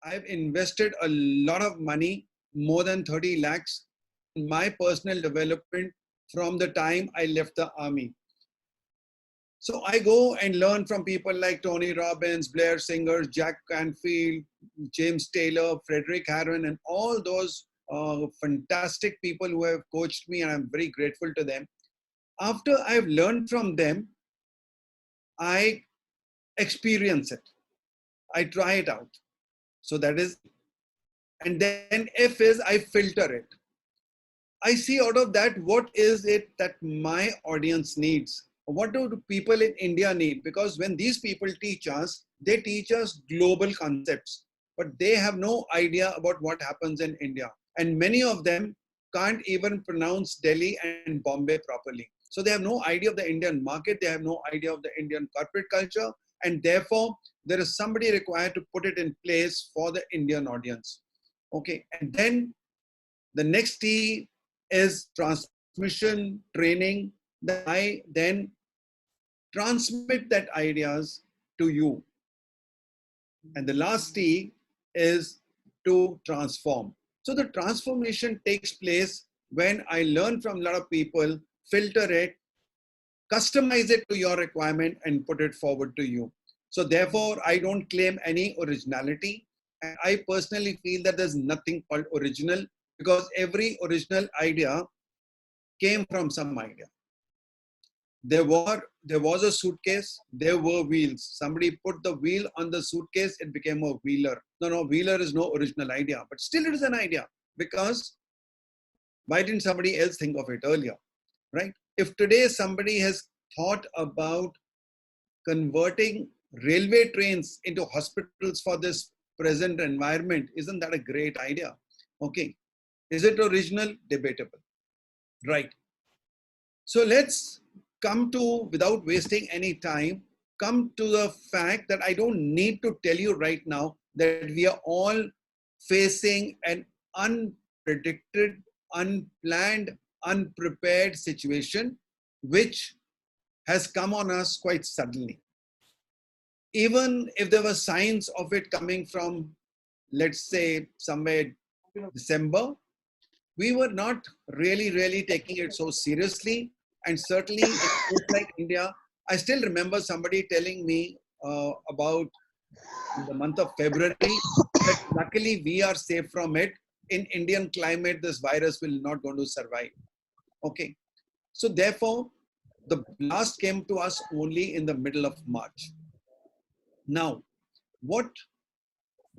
I've invested a lot of money, more than 30 lakhs, in my personal development from the time I left the army. So I go and learn from people like Tony Robbins, Blair Singer, Jack Canfield, James Taylor, Frederick Harron, and all those fantastic people who have coached me, and I'm very grateful to them. After I've learned from them, I experience it. I try it out. So that is, and then F is I filter it. I see out of that, what is it that my audience needs? What do people in India need? Because when these people teach us, they teach us global concepts, but they have no idea about what happens in India. And many of them can't even pronounce Delhi and Bombay properly. So they have no idea of the Indian market. They have no idea of the Indian corporate culture. And therefore, there is somebody required to put it in place for the Indian audience. Okay. And then the next T is transmission, training. That I then transmit that ideas to you. And the last T is to transform. So the transformation takes place when I learn from a lot of people, filter it, customize it to your requirement, and put it forward to you. So therefore, I don't claim any originality. And I personally feel that there's nothing called original, because every original idea came from some idea. There was a suitcase, there were wheels. Somebody put the wheel on the suitcase, it became a wheeler. No, wheeler is no original idea, but still it is an idea, because why didn't somebody else think of it earlier, right? If today somebody has thought about converting railway trains into hospitals for this present environment, isn't that a great idea? Okay. Is it original? Debatable, right? So let's come to, without wasting any time, come to the fact that I don't need to tell you right now that we are all facing an unpredicted, unplanned, unprepared situation, which has come on us quite suddenly. Even if there were signs of it coming from, let's say, somewhere December, we were not really taking it so seriously. And certainly in a place like India, I still remember somebody telling me about the month of February that luckily we are safe from it. In Indian climate, this virus will not going to survive. Okay. So therefore, the blast came to us only in the middle of March. Now, what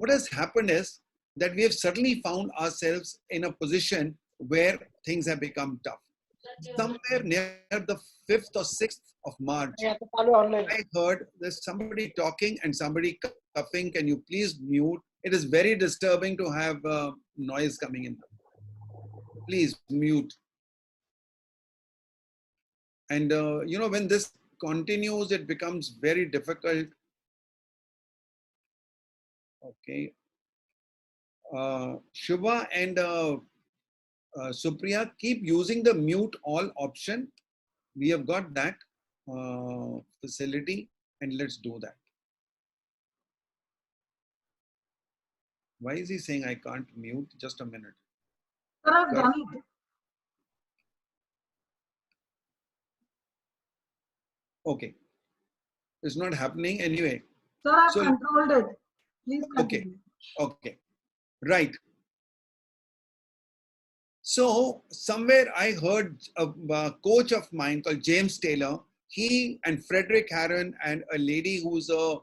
has happened is that we have suddenly found ourselves in a position where things have become tough. Somewhere near the 5th or 6th of March, I heard there's somebody talking and somebody coughing. Can you please mute? It is very disturbing to have noise coming in. Please mute. And when this continues, it becomes very difficult. Okay. Shubha and Supriya, keep using the mute all option. We have got that facility, and let's do that. Why is he saying I can't mute? Just a minute. Sir, I've done it. Okay. It's not happening anyway. Sir, I've controlled it. Please continue. Okay. Right. So somewhere I heard a coach of mine called James Taylor. He and Frederick Harron and a lady who's a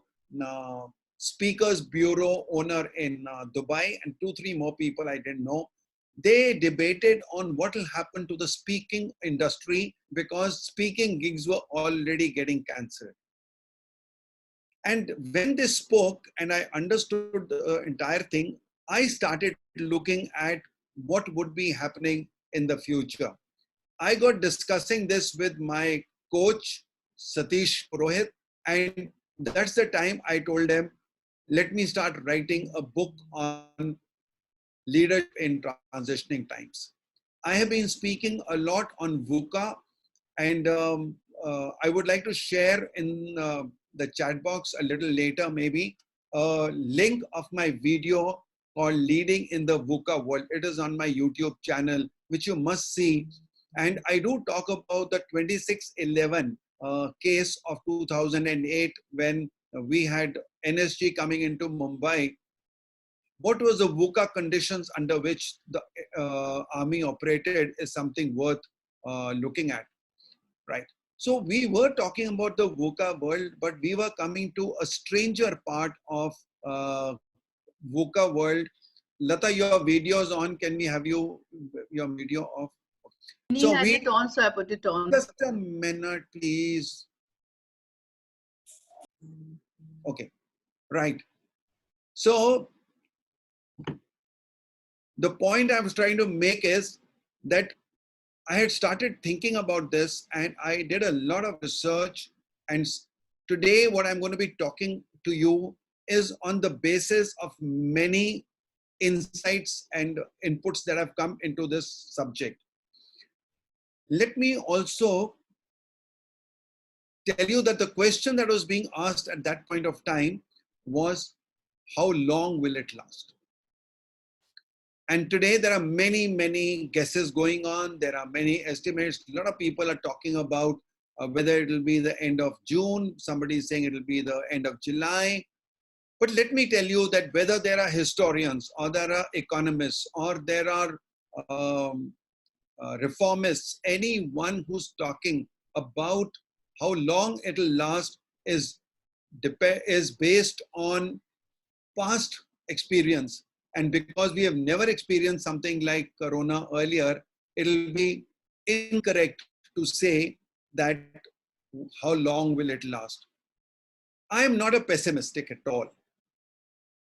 speakers bureau owner in Dubai, and 2-3 more people I didn't know. They debated on what will happen to the speaking industry, because speaking gigs were already getting cancelled. And when they spoke and I understood the entire thing, I started looking at what would be happening in the future. I got discussing this with my coach, Satish Purohit, and that's the time I told him, let me start writing a book on leadership in transitioning times. I have been speaking a lot on VUCA, and I would like to share in the chat box a little later maybe a link of my video called Leading in the VUCA World. It is on my YouTube channel, which you must see. And I do talk about the 2611 case of 2008 when we had NSG coming into Mumbai. What was the VUCA conditions under which the army operated is something worth looking at, right? So we were talking about the VUCA world, but we were coming to a stranger part of VUCA world. Lata, your video is on. Can we have your video off? So had it on, so I put it on. Just a minute, please. Okay, right. So the point I was trying to make is that I had started thinking about this and I did a lot of research. And today what I'm going to be talking to you is on the basis of many insights and inputs that have come into this subject. Let me also tell you that the question that was being asked at that point of time was, how long will it last? And today there are many, many guesses going on. There are many estimates. A lot of people are talking about whether it will be the end of June. Somebody is saying it will be the end of July. But let me tell you that whether there are historians or there are economists or there are reformists, anyone who's talking about how long it will last is based on past experience. And because we have never experienced something like Corona earlier, it'll be incorrect to say that how long will it last. I am not a pessimistic at all.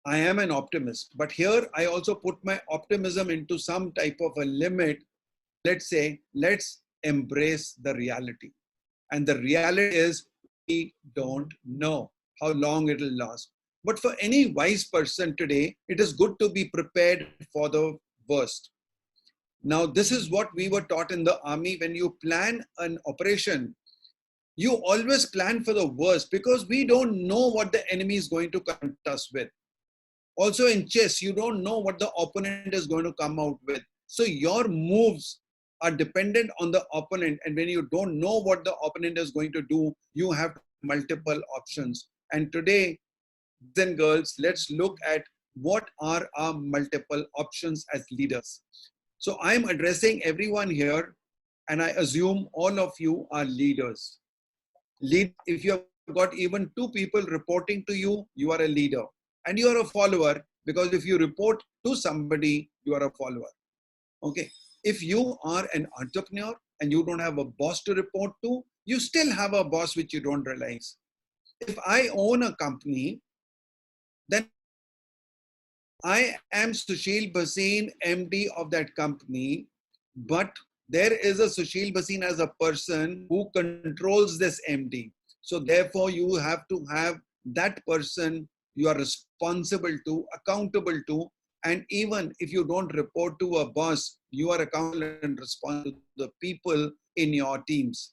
I am an optimist. But here I also put my optimism into some type of a limit. Let's say, let's embrace the reality. And the reality is we don't know how long it will last. But for any wise person today, it is good to be prepared for the worst. Now, this is what we were taught in the army. When you plan an operation, you always plan for the worst because we don't know what the enemy is going to confront us with. Also in chess, you don't know what the opponent is going to come out with. So your moves are dependent on the opponent. And when you don't know what the opponent is going to do, you have multiple options. And today, boys and girls, let's look at what are our multiple options as leaders. So I'm addressing everyone here, and I assume all of you are leaders. If you have got even 2 people reporting to you, you are a leader. And you are a follower, because if you report to somebody, you are a follower. Okay. If you are an entrepreneur and you don't have a boss to report to, you still have a boss which you don't realize. If I own a company, then I am Sushil Bhasin, MD of that company, but there is a Sushil Bhasin as a person who controls this MD. So therefore you have to have that person you are responsible to, accountable to, and even if you don't report to a boss, you are accountable and responsible to the people in your teams.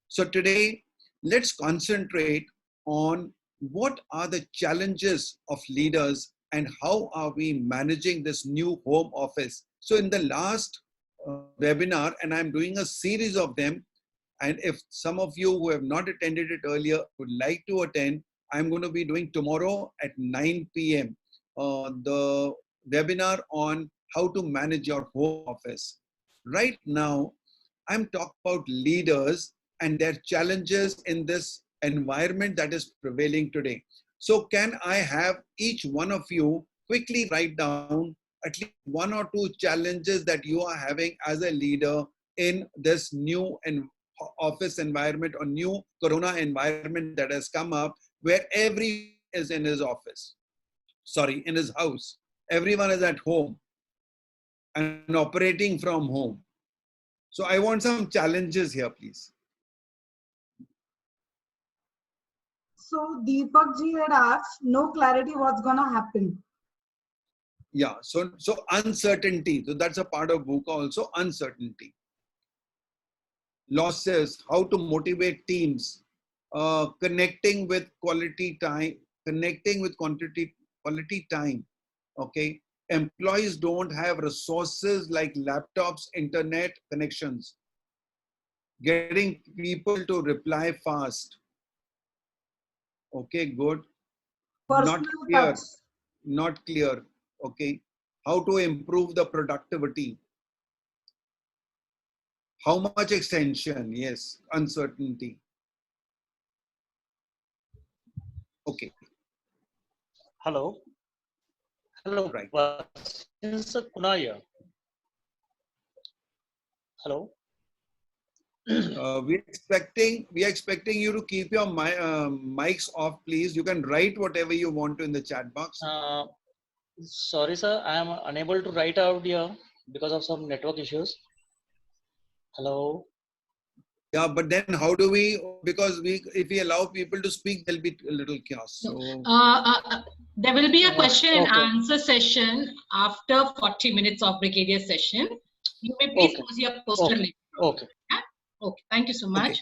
So today, let's concentrate on what are the challenges of leaders and how are we managing this new home office. So in the last webinar, and I'm doing a series of them, and if some of you who have not attended it earlier would like to attend, I'm going to be doing tomorrow at 9 p.m. The webinar on how to manage your home office. Right now, I'm talking about leaders and their challenges in this environment that is prevailing today. So can I have each one of you quickly write down at least 1 or 2 challenges that you are having as a leader in this new office environment or new Corona environment that has come up, where everyone is in his office, sorry, in his house. Everyone is at home and operating from home. So I want some challenges here, please. So Deepak ji had asked, no clarity what's gonna happen. Yeah, so uncertainty. So that's a part of VUCA also, uncertainty. Losses, how to motivate teams, connecting with quality time, connecting with quality time. Okay. Employees don't have resources like laptops, internet connections, getting people to reply fast. Okay, good. Not Personal clear. touch. Not clear. Okay. How to improve the productivity? How much extension? Yes. Uncertainty. Okay. Hello. Hello. Right. Since Kunaya. Hello. We're expecting you to keep your mics off, please. You can write whatever you want to in the chat box. Sorry, sir. I am unable to write out here because of some network issues. Hello. Yeah, but then how do we? Because if we allow people to speak, there'll be a little chaos. So there will be a question and Okay. answer session after 40 minutes of Brigadier session. You may please Okay. use your poster link. Okay. Yeah? Okay. Thank you so much. okay.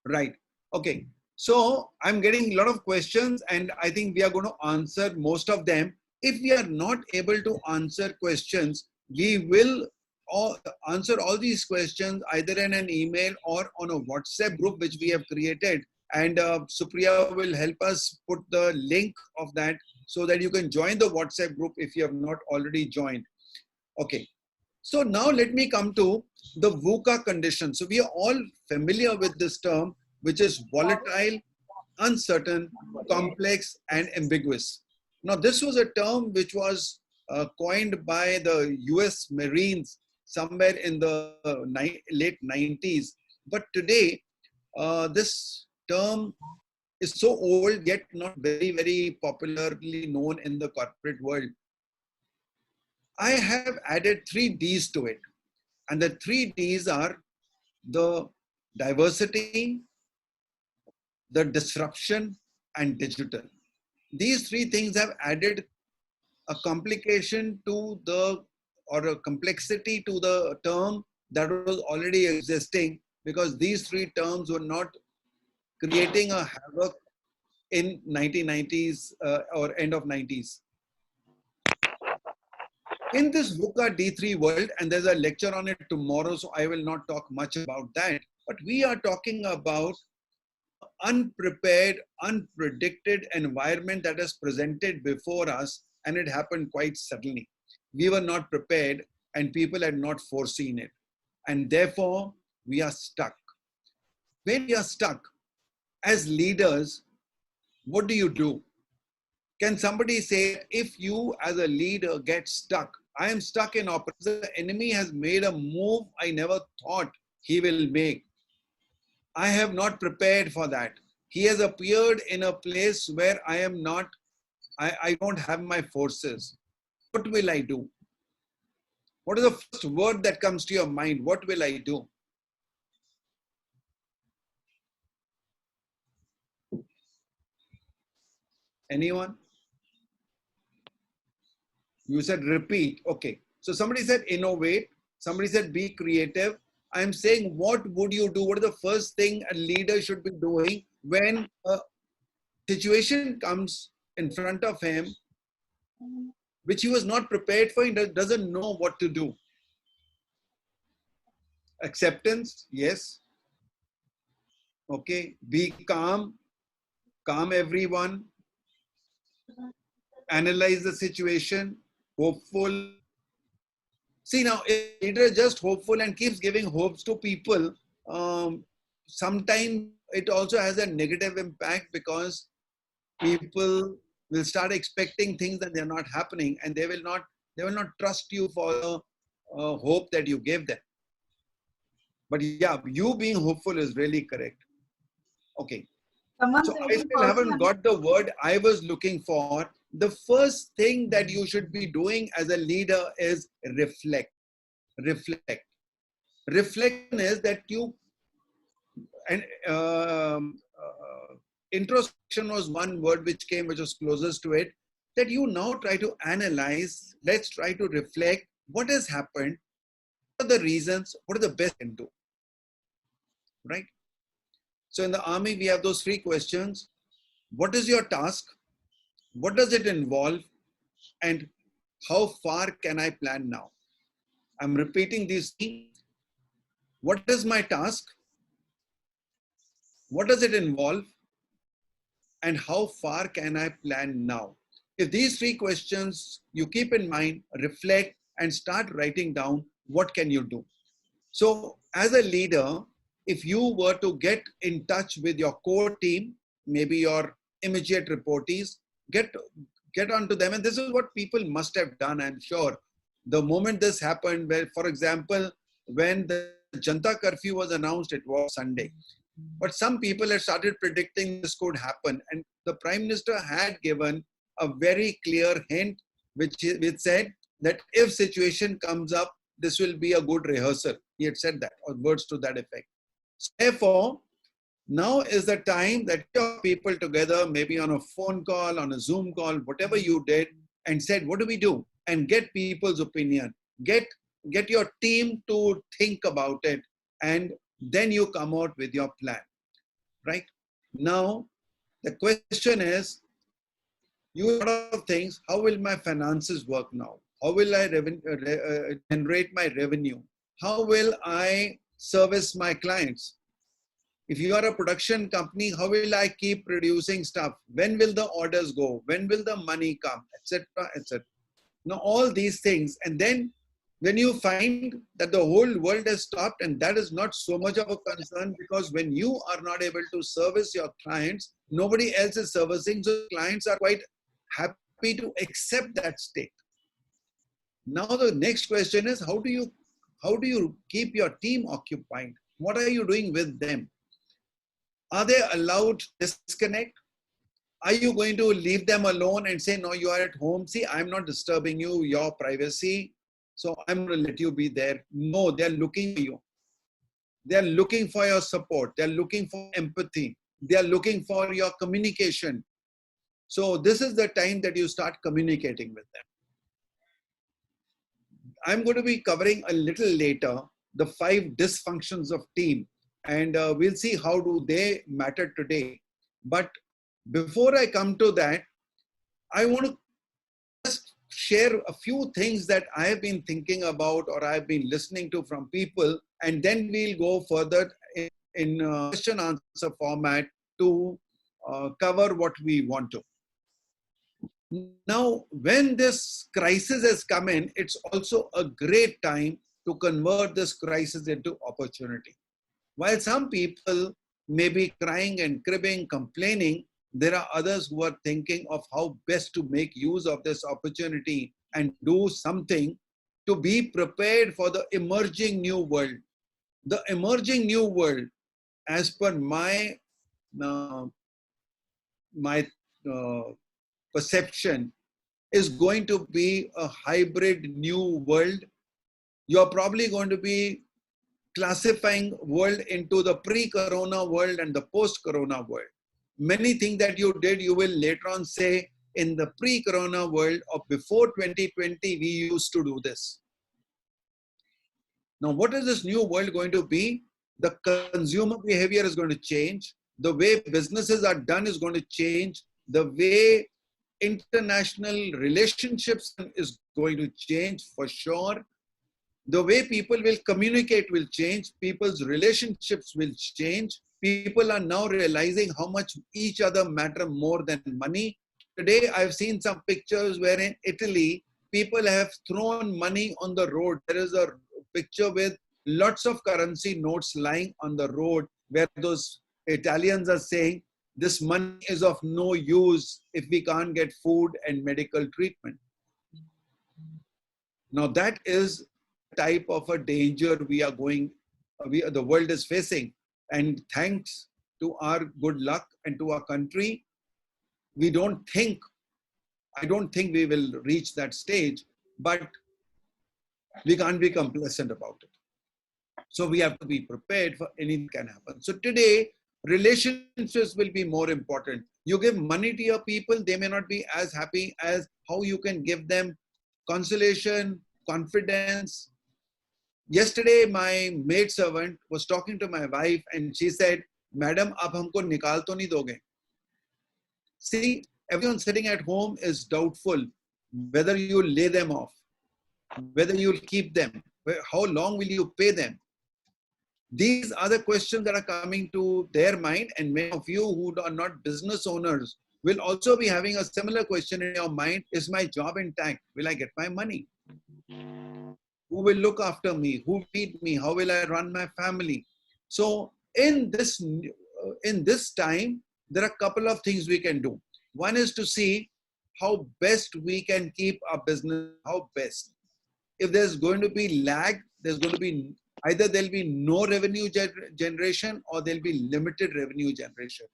Right. Okay. So I'm getting a lot of questions, and I think we are going to answer most of them. If we are not able to answer questions, we will answer all these questions either in an email or on a WhatsApp group which we have created. And Supriya will help us put the link of that so that you can join the WhatsApp group if you have not already joined. Okay. So now let me come to the VUCA condition. So we are all familiar with this term, which is volatile, uncertain, complex, and ambiguous. Now, this was a term which was coined by the US Marines somewhere in the late 90s. But today, this term is so old, yet not very, very popularly known in the corporate world. I have added 3 Ds to it. And the 3 Ds are the diversity, the disruption, and digital. These 3 things have added a complication to or a complexity to the term that was already existing, because these 3 terms were not creating a havoc in 1990s or end of 90s. In this VUCA D3 world, and there's a lecture on it tomorrow, so I will not talk much about that, but we are talking about unprepared, unpredicted environment that is presented before us, and it happened quite suddenly. We were not prepared, and people had not foreseen it, and therefore we are stuck. When we are stuck as leaders, what do? Can somebody say, if you as a leader get stuck, I am stuck in operations, the enemy has made a move I never thought he will make. I have not prepared for that. He has appeared in a place where I am not, I don't have my forces. What will I do? What is the first word that comes to your mind? What will I do? Anyone? You said repeat. Okay. So somebody said innovate. Somebody said be creative. I'm saying, what would you do? What is the first thing a leader should be doing when a situation comes in front of him which he was not prepared for? He doesn't know what to do. Acceptance, yes. Okay. Be calm. Calm everyone. Analyze the situation. Hopeful. See, now, if a leader is just hopeful and keeps giving hopes to people, sometimes it also has a negative impact, because people will start expecting things that they're not happening, and they will not trust you for the hope that you gave them. But yeah, you being hopeful is really correct. Okay. So I still haven't got the word I was looking for. The first thing that you should be doing as a leader is reflect. Reflect. Reflection is that you, and introspection was one word which was closest to it, that you now try to analyze, let's try to reflect what has happened, what are the reasons, what are the best you can do, right? So in the army, we have those 3 questions. What is your task? what does it involve, and how far can I plan now? I'm repeating these things. What is my task? What does it involve? And how far can I plan now? If these three questions you keep in mind, reflect, and start writing down, what can you do? So as a leader, if you were to get in touch with your core team, maybe your immediate reportees, get onto them. And this is what people must have done, I'm sure. The moment this happened, where, for example, when the Janta curfew was announced, it was Sunday. But some people had started predicting this could happen. And the Prime Minister had given a very clear hint, which said that if situation comes up, this will be a good rehearsal. He had said that, or words to that effect. So therefore, now is the time that your people together, maybe on a phone call, on a Zoom call, whatever you did, and said, what do we do? And get people's opinion. Get your team to think about it, and then you come out with your plan, right? Now, the question is, you have a lot of things. How will my finances work now? How will I generate my revenue? How will I service my clients? If you are a production company, how will I keep producing stuff? When will the orders go? When will the money come? Etc. etc. Now, all these things. And then when you find that the whole world has stopped, and that is not so much of a concern, because when you are not able to service your clients, nobody else is servicing. So clients are quite happy to accept that state. Now, the next question is, how do you keep your team occupied? What are you doing with them? Are they allowed to disconnect? Are you going to leave them alone and say, no, you are at home? See, I'm not disturbing you, your privacy. So I'm going to let you be there. No, they're looking for you. They're looking for your support. They're looking for empathy. They're looking for your communication. So this is the time that you start communicating with them. I'm going to be covering a little later the 5 dysfunctions of team, and we'll see how do they matter today. But before I come to that, I want to just share a few things that I have been thinking about or I've been listening to from people, and then we'll go further in question answer format to cover what we want to. Now, when this crisis has come in, it's also a great time to convert this crisis into opportunity. While some people may be crying and cribbing, complaining, there are others who are thinking of how best to make use of this opportunity and do something to be prepared for the emerging new world. The emerging new world, as per my perception, is going to be a hybrid new world. You're probably going to be classifying world into the pre-corona world and the post-corona world. Many things that you did, you will later on say, in the pre-corona world or before 2020, we used to do this. Now, what is this new world going to be? The consumer behavior is going to change. The way businesses are done is going to change. The way international relationships is going to change for sure. The way people will communicate will change. People's relationships will change. People are now realizing how much each other matter more than money. Today, I've seen some pictures where in Italy, people have thrown money on the road. There is a picture with lots of currency notes lying on the road where those Italians are saying, this money is of no use if we can't get food and medical treatment. Now that is the type of a danger the world is facing. And thanks to our good luck and to our country, I don't think we will reach that stage, but we can't be complacent about it. So we have to be prepared for anything can happen. So today, relationships will be more important. You give money to your people, they may not be as happy as how you can give them consolation, confidence. Yesterday, my maidservant was talking to my wife and she said, Madam, ab humko nikal to nahi doge. See, Everyone sitting at home is doubtful whether you lay them off, whether you'll keep them, how long will you pay them. These are the questions that are coming to their mind, and many of you who are not business owners will also be having a similar question in your mind. Is my job intact? Will I get my money? Who will look after me? Who will feed me? How will I run my family? So in this time, there are a couple of things we can do. One is to see how best we can keep our business, how best. If there's going to be lag, there's going to be either there'll be no revenue generation or there'll be limited revenue generation.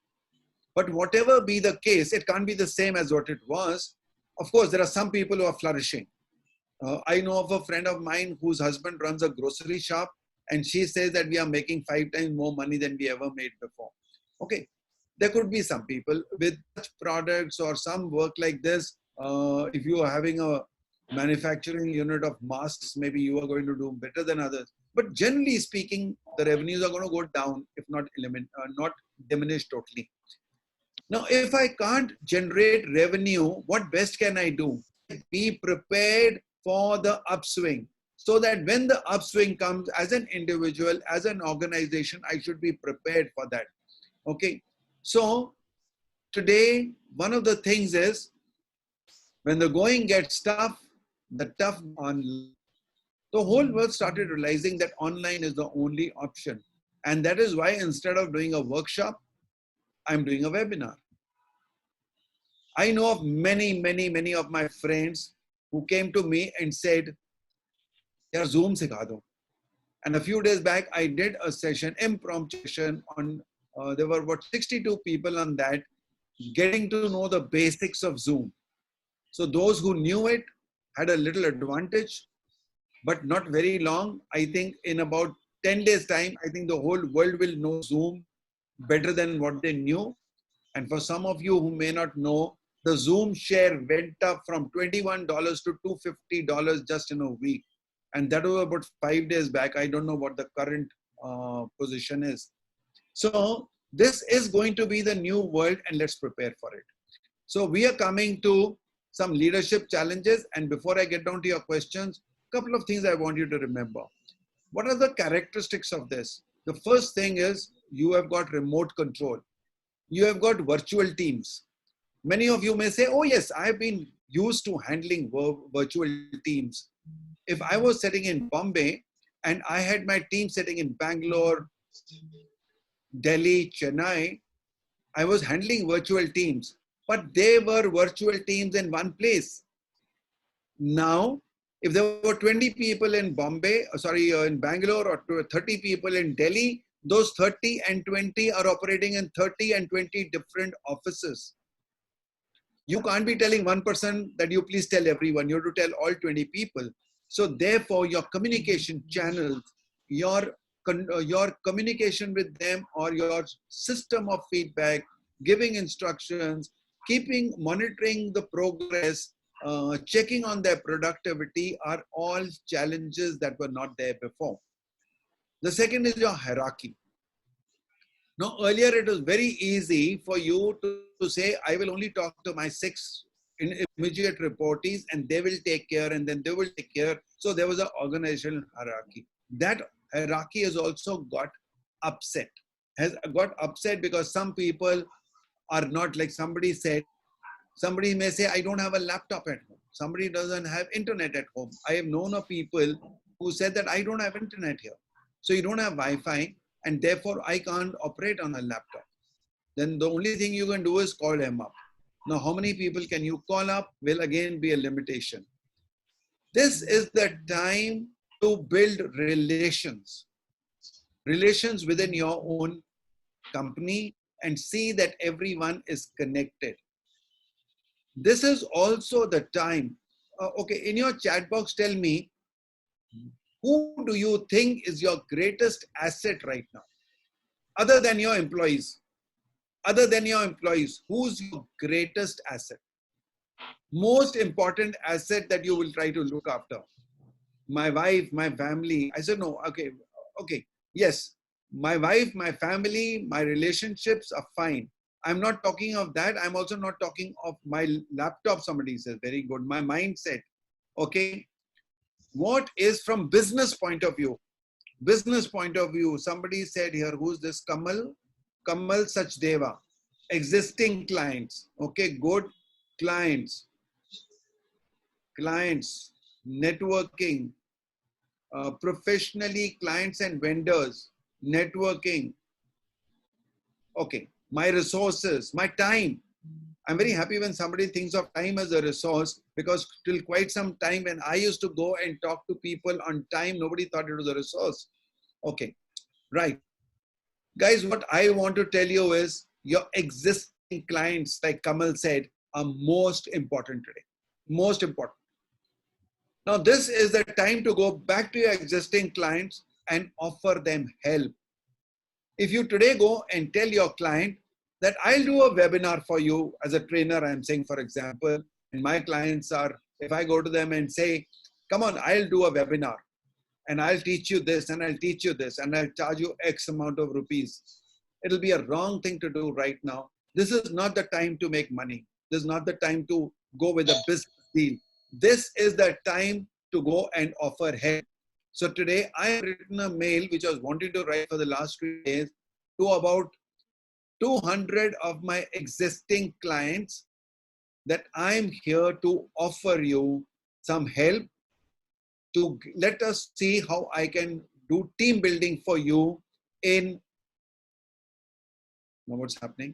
But whatever be the case, it can't be the same as what it was. Of course, there are some people who are flourishing. I know of a friend of mine whose husband runs a grocery shop, and she says that we are making 5 times more money than we ever made before. Okay, there could be some people with such products or some work like this. If you are having a manufacturing unit of masks, maybe you are going to do better than others. But generally speaking, the revenues are going to go down, if not not diminish totally. Now, if I can't generate revenue, what best can I do? Be prepared for the upswing, so that when the upswing comes, as an individual, as an organization, I should be prepared for that. Okay. So today, one of the things is, when the going gets tough, the tough online. The whole world started realizing that online is the only option. And that is why instead of doing a workshop, I'm doing a webinar. I know of many of my friends who came to me and said, "Yaar, Zoom sikha do." And a few days back, I did a session, impromptu session on, there were about 62 people on that, getting to know the basics of Zoom. So those who knew it had a little advantage, but not very long. I think in about 10 days time, I think the whole world will know Zoom better than what they knew. And for some of you who may not know, the Zoom share went up from $21 to $250 just in a week. And that was about 5 days back. I don't know what the current position is. So this is going to be the new world, and let's prepare for it. So we are coming to some leadership challenges. And before I get down to your questions, a couple of things I want you to remember. What are the characteristics of this? The first thing is you have got remote control. You have got virtual teams. Many of you may say, oh yes, I've been used to handling virtual teams. If I was sitting in Bombay and I had my team sitting in Bangalore, Delhi, Chennai, I was handling virtual teams, but they were virtual teams in one place. Now, if there were 20 people in in Bangalore, or 30 people in Delhi, those 30 and 20 are operating in 30 and 20 different offices. You can't be telling one person that you please tell everyone. You have to tell all 20 people. So therefore, your communication channels, your communication with them, or your system of feedback, giving instructions, monitoring the progress, checking on their productivity are all challenges that were not there before. The second is your hierarchy. Now, earlier it was very easy for you to say, I will only talk to my 6 immediate reportees and they will take care, and then they will take care. So there was an organizational hierarchy. That hierarchy has also got upset. Has got upset because some people are not, like somebody said, somebody may say, I don't have a laptop at home. Somebody doesn't have internet at home. I have known of people who said that I don't have internet here. So you don't have Wi-Fi, and therefore I can't operate on a laptop. Then the only thing you can do is call them up. Now, how many people can you call up will again be a limitation. This is the time to build relations within your own company and see that everyone is connected. This is also the time. Okay, in your chat box, tell me, who do you think is your greatest asset right now? Other than your employees. Other than your employees, who's your greatest asset? Most important asset that you will try to look after? My wife, my family. I said, no, okay. Yes, my wife, my family, my relationships are fine. I'm not talking of that. I'm also not talking of my laptop. Somebody says, very good. My mindset. Okay. What is from business point of view? Business point of view. Somebody said here, who's this? Kamal Sachdeva. Existing clients. Okay. Good clients. Clients. Networking. Professionally, clients and vendors. Networking. Okay. My resources. My time. I'm very happy when somebody thinks of time as a resource, because till quite some time when I used to go and talk to people on time, nobody thought it was a resource. Okay, right. Guys, what I want to tell you is your existing clients, like Kamal said, are most important today. Most important. Now, this is the time to go back to your existing clients and offer them help. If you today go and tell your client that I'll do a webinar for you as a trainer, I'm saying, for example, and my clients are, if I go to them and say, come on, I'll do a webinar and I'll teach you this and I'll teach you this and I'll charge you X amount of rupees. It'll be a wrong thing to do right now. This is not the time to make money. This is not the time to go with a business deal. This is the time to go and offer help. So today I have written a mail which I was wanting to write for the last 3 days to about 200 of my existing clients that I'm here to offer you some help to let us see how I can do team building for you in, now what's happening?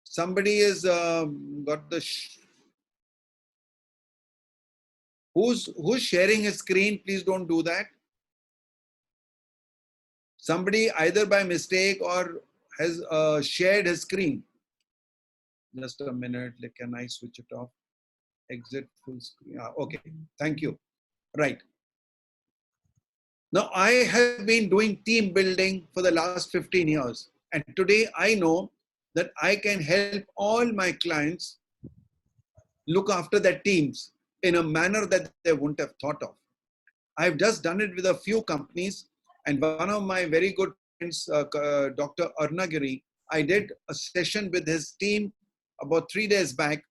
Somebody has got the, who's sharing his screen? Please don't do that. Somebody either by mistake or has shared his screen. Just a minute, can I switch it off? Exit full screen. Okay, thank you. Right. Now, I have been doing team building for the last 15 years. And today I know that I can help all my clients look after their teams in a manner that they wouldn't have thought of. I've just done it with a few companies. And one of my very good friends, Dr. Arnagiri, I did a session with his team about 3 days back.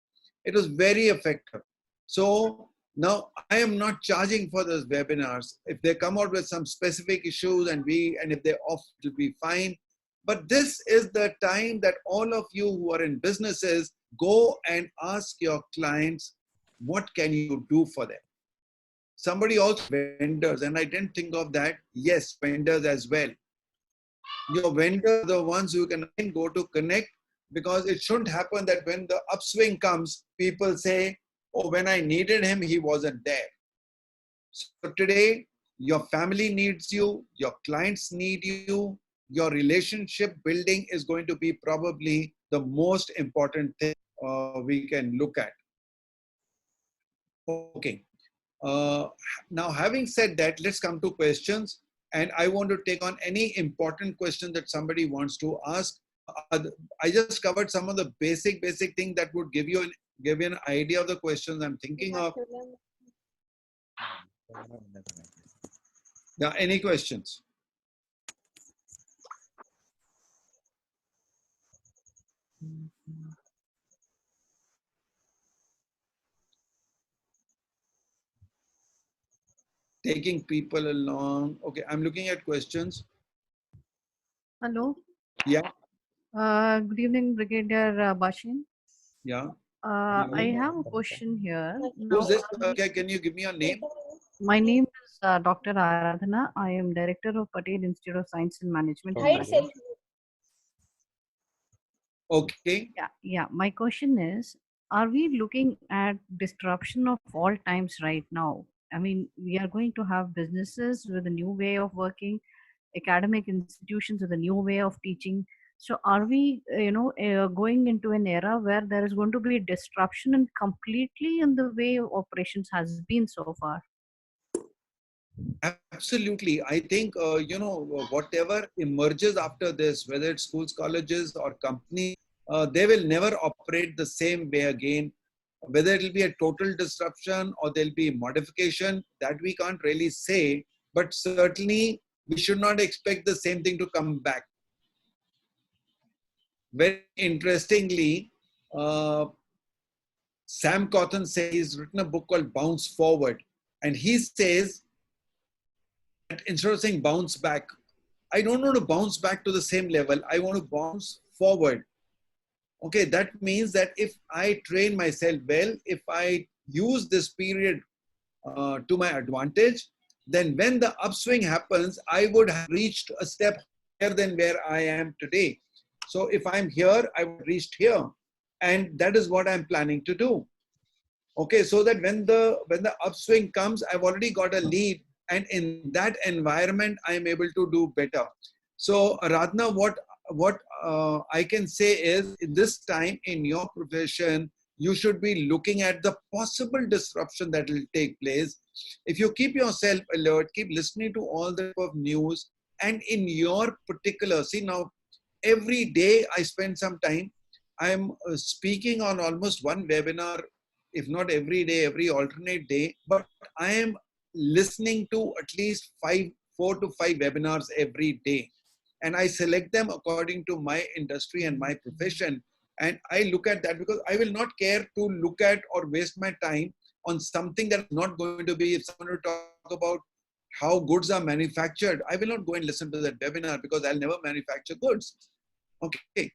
It was very effective. So now I am not charging for those webinars. If they come out with some specific issues and if they offer, it will be fine. But this is the time that all of you who are in businesses, go and ask your clients, what can you do for them? Somebody also, vendors, and I didn't think of that. Yes, vendors as well. Your vendors are the ones who can go to connect, because it shouldn't happen that when the upswing comes, people say, oh, when I needed him, he wasn't there. So today, your family needs you, your clients need you, your relationship building is going to be probably the most important thing we can look at. Okay. Now, having said that, let's come to questions. And I want to take on any important question that somebody wants to ask. I just covered some of the basic things that would give you an idea of the questions I'm thinking of. Yeah, any questions? Taking people along. Okay, I'm looking at questions. Hello. Yeah. Good evening, Brigadier Bhasin. Yeah. I have a question here. Who's this? Okay, can you give me your name? My name is Dr. Aradhana. I am Director of Patel Institute of Science and Management. Okay. Yeah. My question is, are we looking at disruption of all times right now? I mean, we are going to have businesses with a new way of working, academic institutions with a new way of teaching. So are we, going into an era where there is going to be a disruption and completely in the way operations has been so far? Absolutely. I think, whatever emerges after this, whether it's schools, colleges or companies, they will never operate the same way again. Whether it will be a total disruption or there'll be modification, that we can't really say, but certainly we should not expect the same thing to come back. Very interestingly, Sam Cawthon says he's written a book called Bounce Forward. And he says that instead of saying bounce back, I don't want to bounce back to the same level. I want to bounce forward. Okay, that means that if I train myself well, if I use this period to my advantage, then when the upswing happens, I would have reached a step higher than where I am today. So if I'm here, I've reached here. And that is what I'm planning to do. Okay, so that when the upswing comes, I've already got a lead, and in that environment, I'm able to do better. So Aradhana, what I can say is, this time in your profession, you should be looking at the possible disruption that will take place. If you keep yourself alert, keep listening to all the type of news, and in your particular, see now, every day I spend some time, I'm speaking on almost one webinar, if not every day, every alternate day, but I am listening to at least 4 to 5 webinars every day. And I select them according to my industry and my profession. And I look at that because I will not care to look at or waste my time on something that's not going to be, if someone will talk about how goods are manufactured, I will not go and listen to that webinar because I'll never manufacture goods. Okay.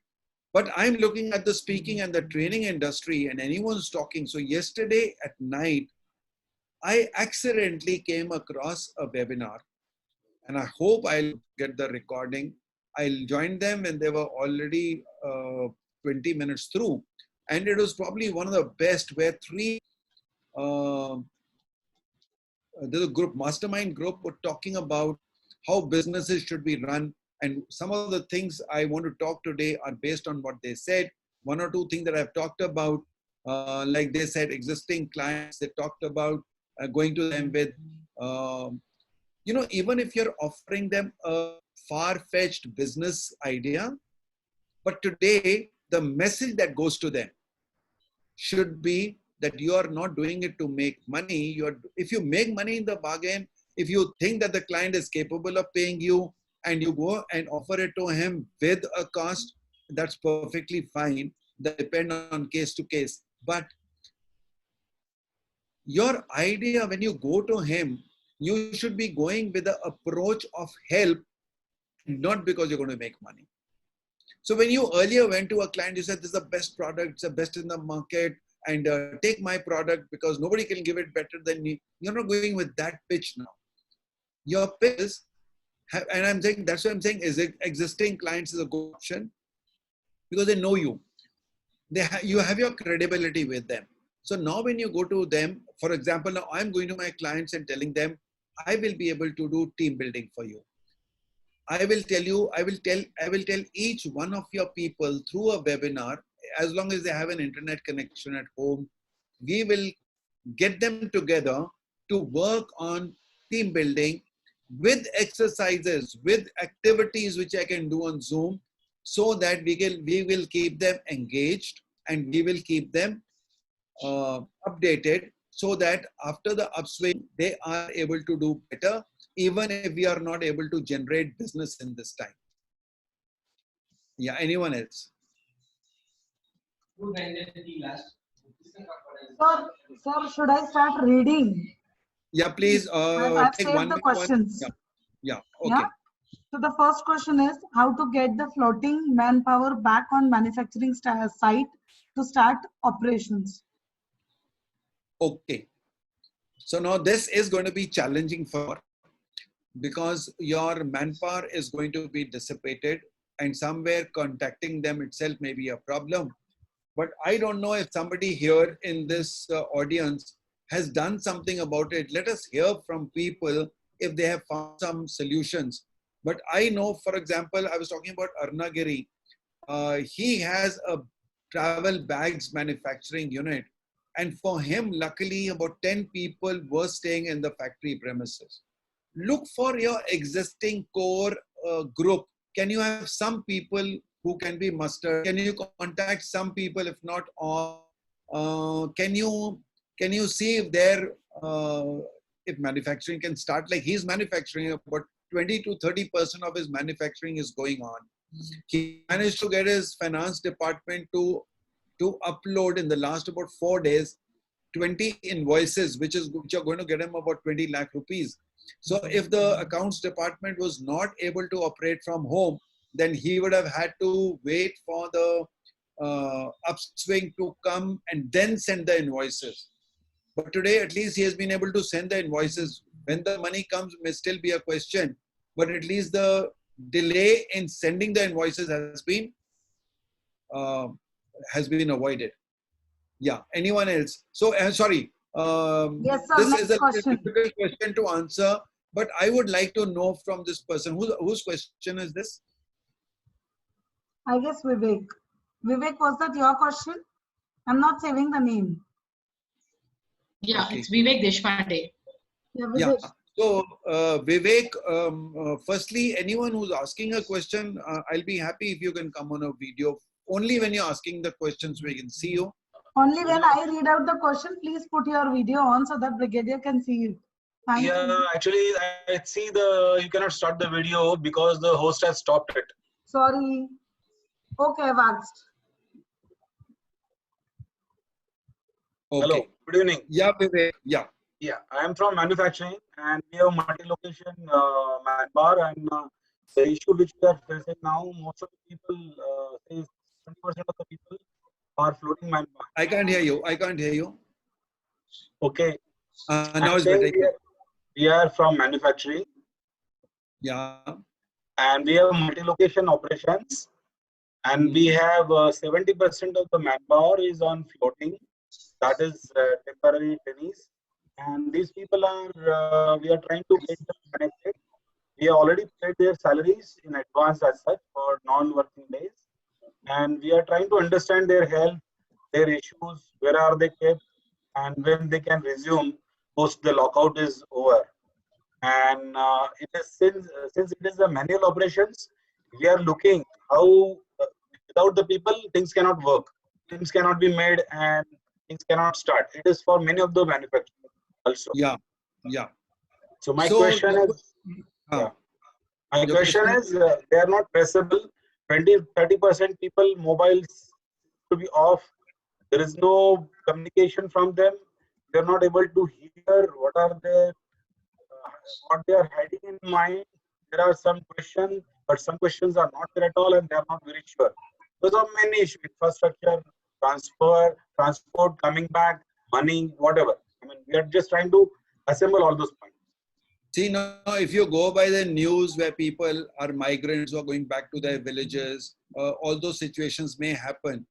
But I'm looking at the speaking and the training industry, and anyone's talking. So yesterday at night, I accidentally came across a webinar, and I hope I'll get the recording. I'll join them when they were already 20 minutes through. And it was probably one of the best, where there's a group, mastermind group, were talking about how businesses should be run. And some of the things I want to talk today are based on what they said. 1 or 2 things that I've talked about, like they said, existing clients, they talked about going to them with, even if you're offering them a far-fetched business idea, but today the message that goes to them should be that you are not doing it to make money. If you make money in the bargain, if you think that the client is capable of paying you, and you go and offer it to him with a cost, that's perfectly fine. That depends on case to case. But your idea, when you go to him, you should be going with the approach of help, not because you're going to make money. So when you earlier went to a client, you said, this is the best product, it's the best in the market, and take my product because nobody can give it better than me. You're not going with that pitch now. Your pitch is, and I'm saying, that's what I'm saying, is existing clients is a good option because they know you. You have your credibility with them. So now when you go to them, for example, now I'm going to my clients and telling them, I will be able to do team building for you. I will tell each one of your people through a webinar, as long as they have an internet connection at home, we will get them together to work on team building with exercises, with activities which I can do on Zoom, so that we will keep them engaged and we will keep them updated, so that after the upswing, they are able to do better, even if we are not able to generate business in this time. Yeah, anyone else? Sir, should I start reading? Yeah, please. I've Take saved one the by one. questions. Yeah, okay. Yeah. So the first question is how to get the floating manpower back on manufacturing site to start operations. Okay. So now this is going to be challenging because your manpower is going to be dissipated, and somewhere contacting them itself may be a problem. But I don't know if somebody here in this audience has done something about it. Let us hear from people if they have found some solutions. But I know, for example, I was talking about Arnagiri. He has a travel bags manufacturing unit. And for him, luckily, about 10 people were staying in the factory premises. Look for your existing core group. Can you have some people who can be mustered? Can you contact some people, if not all? Can you see if if manufacturing can start? Like, he's manufacturing, about 20 to 30% of his manufacturing is going on. He managed to get his finance department to upload in the last about 4 days 20 invoices, which are going to get him about 20 lakh rupees. So if the accounts department was not able to operate from home, then he would have had to wait for the upswing to come and then send the invoices. But today, at least he has been able to send the invoices. When the money comes may still be a question, but at least the delay in sending the invoices has been avoided. Yeah. Anyone else? So, sorry. Yes, sir. This Next is a question. difficult question to answer, but I would like to know from this person whose question is this? I guess Vivek. Vivek, was that your question? I'm not saving the name. Yeah, Okay. it's Vivek Deshpande. Yeah, Yeah. Vivek. So, Vivek, firstly, anyone who's asking a question, I'll be happy if you can come on a video. Only when you're asking the questions, we can see you. Only when I read out the question, please put your video on so that Brigadier can see it. Thank you. Actually, I see you cannot start the video because the host has stopped it. Sorry. Okay, I've asked. Okay. Hello, good evening. Yeah, Vivek. Yeah. Yeah, I am from manufacturing and we have multi-location manpower, and the issue which we are facing now, most of the people, say 70% of the people are floating manpower. I can't hear you. I can't hear you. Okay. Now it's better. We are from manufacturing. Yeah. And we have multi-location operations, and we have 70% of the manpower is on floating, that is temporary trainees. And these people are, we are trying to get them connected. We have already paid their salaries in advance as such for non-working days. And we are trying to understand their health, their issues, where are they kept, and when they can resume post the lockout is over. And it is since it is a manual operations, we are looking how without the people things cannot work, things cannot be made, and things cannot start. It is for many of the manufacturers also. Yeah. Yeah. So my question is, my question is, they are not traceable. 20-30% people mobiles to be off. There is no communication from them. They are not able to hear what are their what they are hiding in mind. There are some questions, but some questions are not there at all, and they are not very sure. Those are many issues: infrastructure, transport, coming back, money, whatever. I mean, we are just trying to assemble all those points. See, now, if you go by the news where people are migrants who are going back to their villages, all those situations may happen.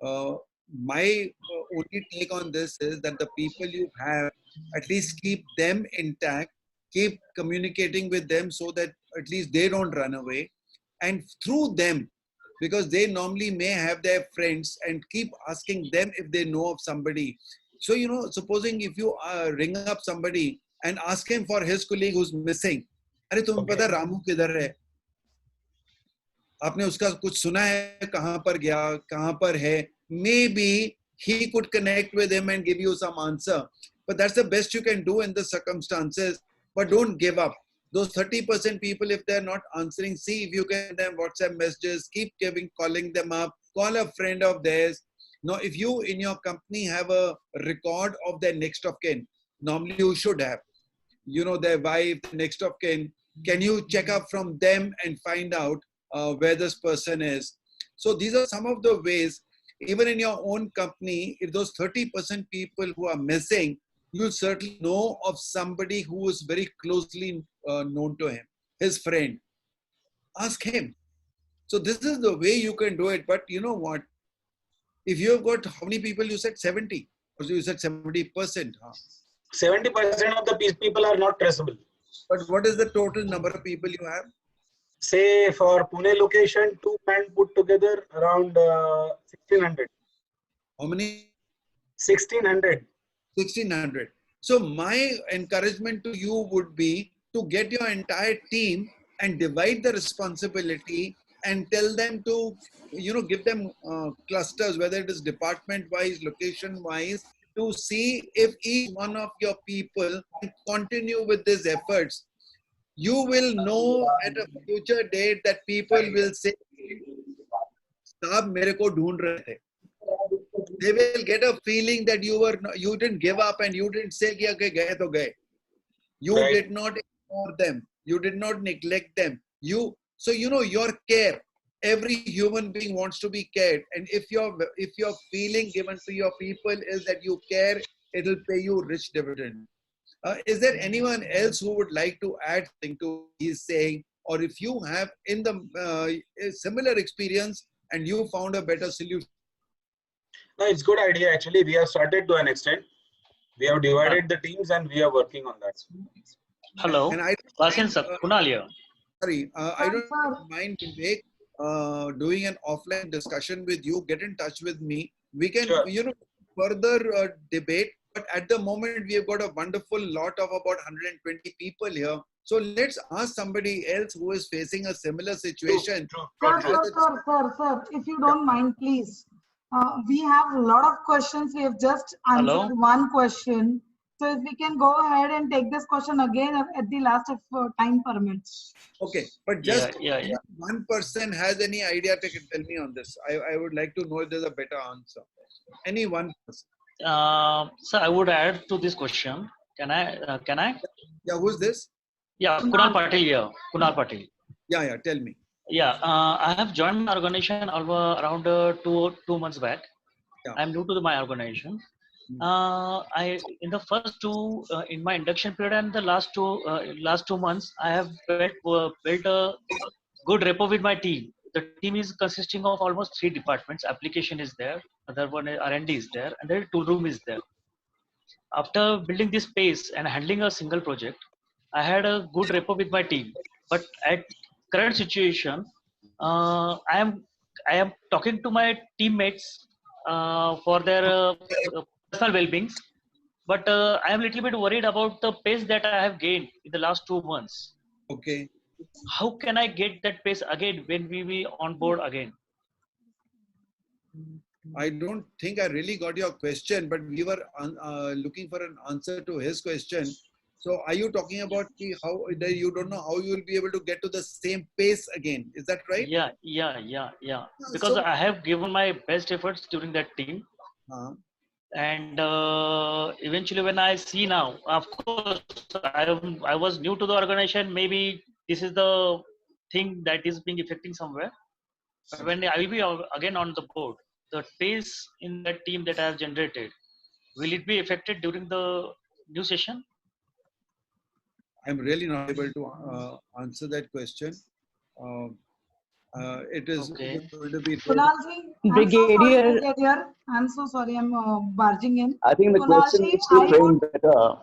My only take on this is that the people you have, at least keep them intact, keep communicating with them so that at least they don't run away. And through them, because they normally may have their friends, and keep asking them if they know of somebody. So, you know, supposing if you ring up somebody and ask him for his colleague who's missing, अरे तुम्हें पता रामू किधर है? आपने उसका कुछ सुना है? कहाँ पर गया? कहाँ पर है? Maybe he could connect with him and give you some answer. But that's the best you can do in the circumstances. But don't give up. Those 30% people, if they're not answering, see if you can them WhatsApp messages, keep calling them up, call a friend of theirs. Now, if you in your company have a record of their next of kin, normally you should have, you know, their wife, the next of kin, can you check up from them and find out where this person is? So these are some of the ways, even in your own company, if those 30% people who are missing, you'll certainly know of somebody who is very closely known to him, his friend. Ask him. So this is the way you can do it. But you know what? If you have got, how many people you said? 70? Or you said 70%? 70% of the people are not traceable. But what is the total number of people you have? Say for Pune location, 2 men put together around 1600. How many? 1600. 1600. So my encouragement to you would be to get your entire team and divide the responsibility and tell them to, you know, give them clusters, whether it is department wise, location wise, to see if each one of your people can continue with these efforts. You will know at a future date that people will say, "Saab mere ko dhoond rahe the." They will get a feeling that you didn't give up and you didn't say कि okay, gaye to gaye. You Right. did not ignore them. You did not neglect them. So your care. Every human being wants to be cared, and if your feeling given to your people is that you care, it'll pay you rich dividend. Is there anyone else who would like to add something to what he's saying, or if you have in the a similar experience and you found a better solution? No, it's good idea. Actually, we have started to an extent. We have divided the teams and we are working on that. Hello. And I don't Vasin mind, sir, Kunal here. sorry, I Sir, don't mind Vivek doing an offline discussion with you. Get in touch with me. We can, Sure. further debate. But at the moment, we have got a wonderful lot of about 120 people here. So let's ask somebody else who is facing a similar situation. Sir, if you don't mind, please. We have a lot of questions. We have just answered Hello? one question. So if we can go ahead and take this question again at the last if time permits. Okay, but just Yeah. one person has any idea to tell me on this. I would like to know if there's a better answer. Any one person. Sir, I would add to this question. Can I? Yeah, who's this? Yeah, Kunal Patil here. Kunal Patil. Yeah, tell me. Yeah, I have joined my organization around 2 months back. Yeah. I'm new to my organization. I in the first two in my induction period and the last 2 months, I have built a good rapport with my team. The team is consisting of almost 3 departments. Application is there, other one R&D is there, and the tool room is there. After building this space and handling a single project, I had a good rapport with my team. But at current situation, I am talking to my teammates for their personal well-beings. But I am a little bit worried about the pace that I have gained in the last 2 months. Okay. How can I get that pace again when we be on board again? I don't think I really got your question, but we were looking for an answer to his question. So are you talking about how that you don't know how you will be able to get to the same pace again? Is that right? Yeah. Because I have given my best efforts during that team. And eventually when I see now, of course, I was new to the organization. Maybe this is the thing that is being affecting somewhere. But when I will be again on the board, the pace in that team that I have generated, will it be affected during the new session? I'm really not able to answer that question. It is Okay. going to be Kunalji, Brigadier. I'm so sorry, I'm barging in. I think the question Kunalji, is to frame better.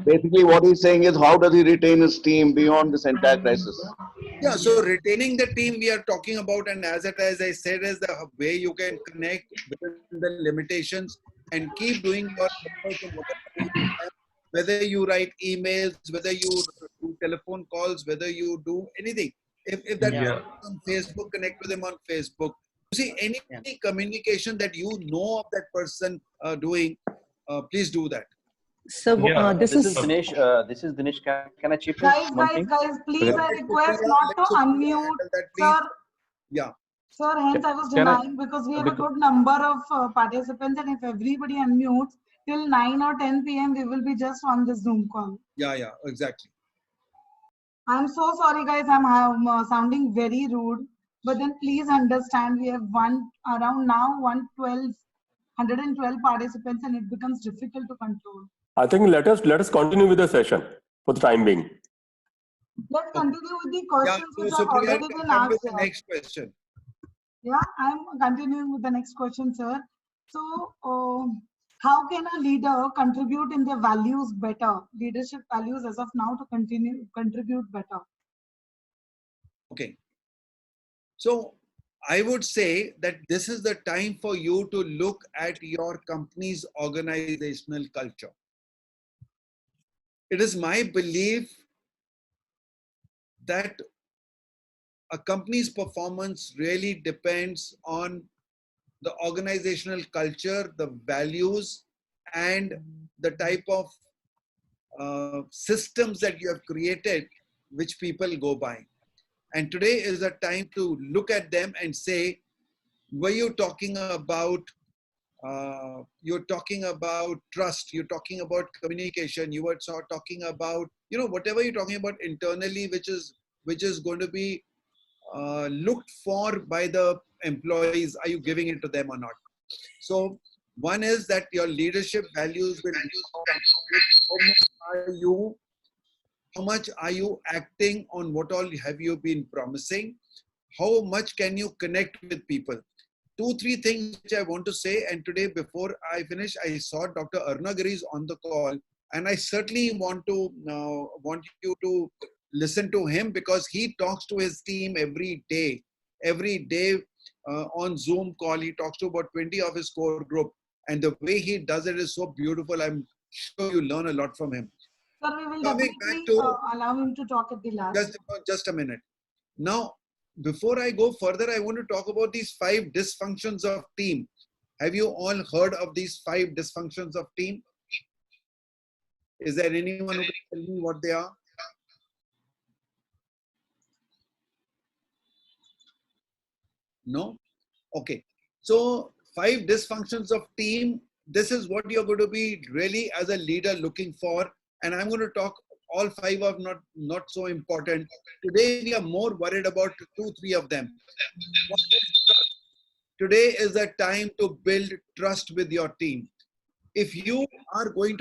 Basically, what he's saying is, how does he retain his team beyond this entire crisis? Yeah, so retaining the team we are talking about, and as I said, is the way you can connect within the limitations and keep doing your numbers and whatever you have, whether you write emails, whether you do telephone calls, whether you do anything. If that person on Facebook, connect with him on Facebook. You see, any communication that you know of that person doing, please do that. So this is Dinesh. This is Dinesh. Can I chip in? Guys, please, I request not to unmute, sir. Yeah. Sir, hence I was denying because we have a good number of participants, and if everybody unmutes till 9 or 10 p.m., we will be just on the Zoom call. Yeah, exactly. I'm so sorry, guys. I'm sounding very rude, but then please understand we have around now 112 participants, and it becomes difficult to control. I think let us continue with the session for the time being. Let's continue with the questions which so have already been asked. With the next question. Yeah, I'm continuing with the next question, sir. So, how can a leader contribute in their values better, leadership values as of now to contribute better? Okay. So I would say that this is the time for you to look at your company's organizational culture. It is my belief that a company's performance really depends on the organizational culture, the values, and the type of systems that you have created which people go by. And today is the time to look at them and say, were you talking about you're talking about trust, you're talking about communication, you were talking about, whatever you're talking about internally, which is going to be looked for by the employees, are you giving it to them or not? So one is that your leadership values will how much are you acting on what all have you been promising? How much can you connect with people? 2-3 things which I want to say, and today before I finish, I saw Dr. Arnagiri is on the call, and I certainly want you to listen to him, because he talks to his team every day on Zoom call. He talks to about 20 of his core group, and the way he does it is so beautiful. I'm sure you learn a lot from him. Sir, we will definitely allow him to talk at the last. Just a minute. Now, before I go further, I want to talk about these 5 dysfunctions of team. Have you all heard of these 5 dysfunctions of team? Is there anyone who can tell me what they are? No? Okay. So 5 dysfunctions of team. This is what you're going to be really as a leader looking for. And I'm going to talk all 5 of not so important. Today, we are more worried about 2-3 of them. Today is the time to build trust with your team. If you are going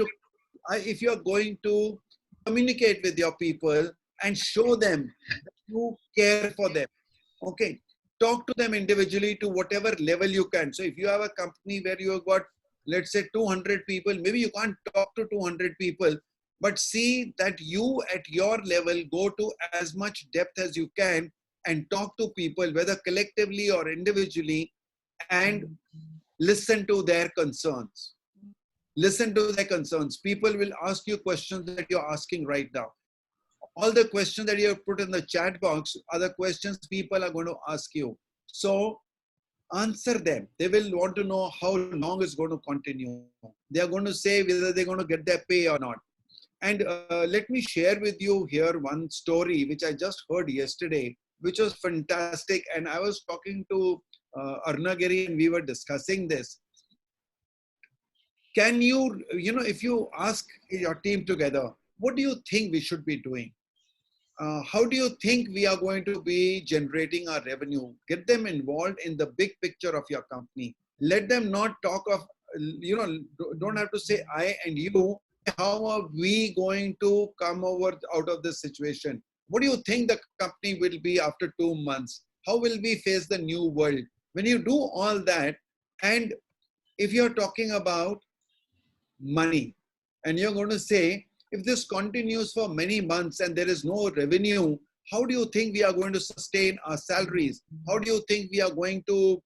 to communicate with your people and show them that you care for them, okay, talk to them individually to whatever level you can. So if you have a company where you have got, let's say 200 people, maybe you can't talk to 200 people, but see that you at your level go to as much depth as you can and talk to people, whether collectively or individually, and listen to their concerns. Listen to their concerns. People will ask you questions that you're asking right now. All the questions that you have put in the chat box are the questions people are going to ask you. So answer them. They will want to know how long it's going to continue. They are going to say whether they're going to get their pay or not. And let me share with you here one story which I just heard yesterday, which was fantastic. And I was talking to Arnagiri and we were discussing this. Can you, if you ask your team together, what do you think we should be doing? How do you think we are going to be generating our revenue? Get them involved in the big picture of your company. Let them not talk of, don't have to say I and you. How are we going to come out of this situation? What do you think the company will be after 2 months? How will we face the new world? When you do all that, and if you're talking about money, and you're going to say, if this continues for many months and there is no revenue, how do you think we are going to sustain our salaries? How do you think we are going to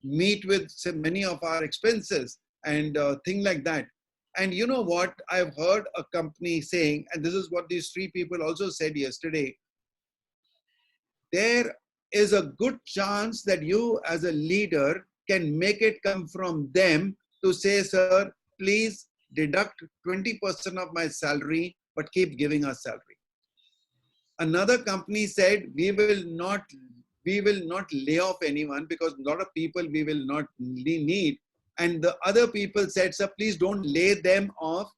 meet with many of our expenses and things like that? And you know what? I've heard a company saying, and this is what these 3 people also said yesterday, there is a good chance that you as a leader can make it come from them to say, sir, please deduct 20% of my salary, but keep giving us salary. Another company said, we will not lay off anyone because a lot of people we will not need. And the other people said, sir, please don't lay them off.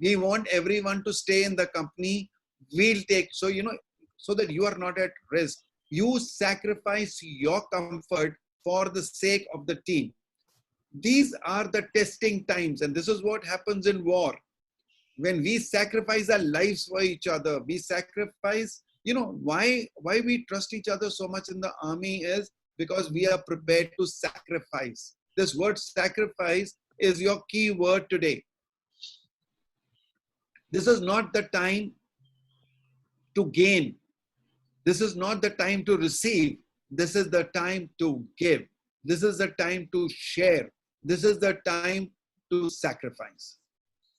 We want everyone to stay in the company. We'll take, so that you are not at risk. You sacrifice your comfort for the sake of the team. These are the testing times, and this is what happens in war. When we sacrifice our lives for each other, we sacrifice, why we trust each other so much in the army is because we are prepared to sacrifice. This word sacrifice is your key word today. This is not the time to gain. This is not the time to receive. This is the time to give. This is the time to share. This is the time to sacrifice.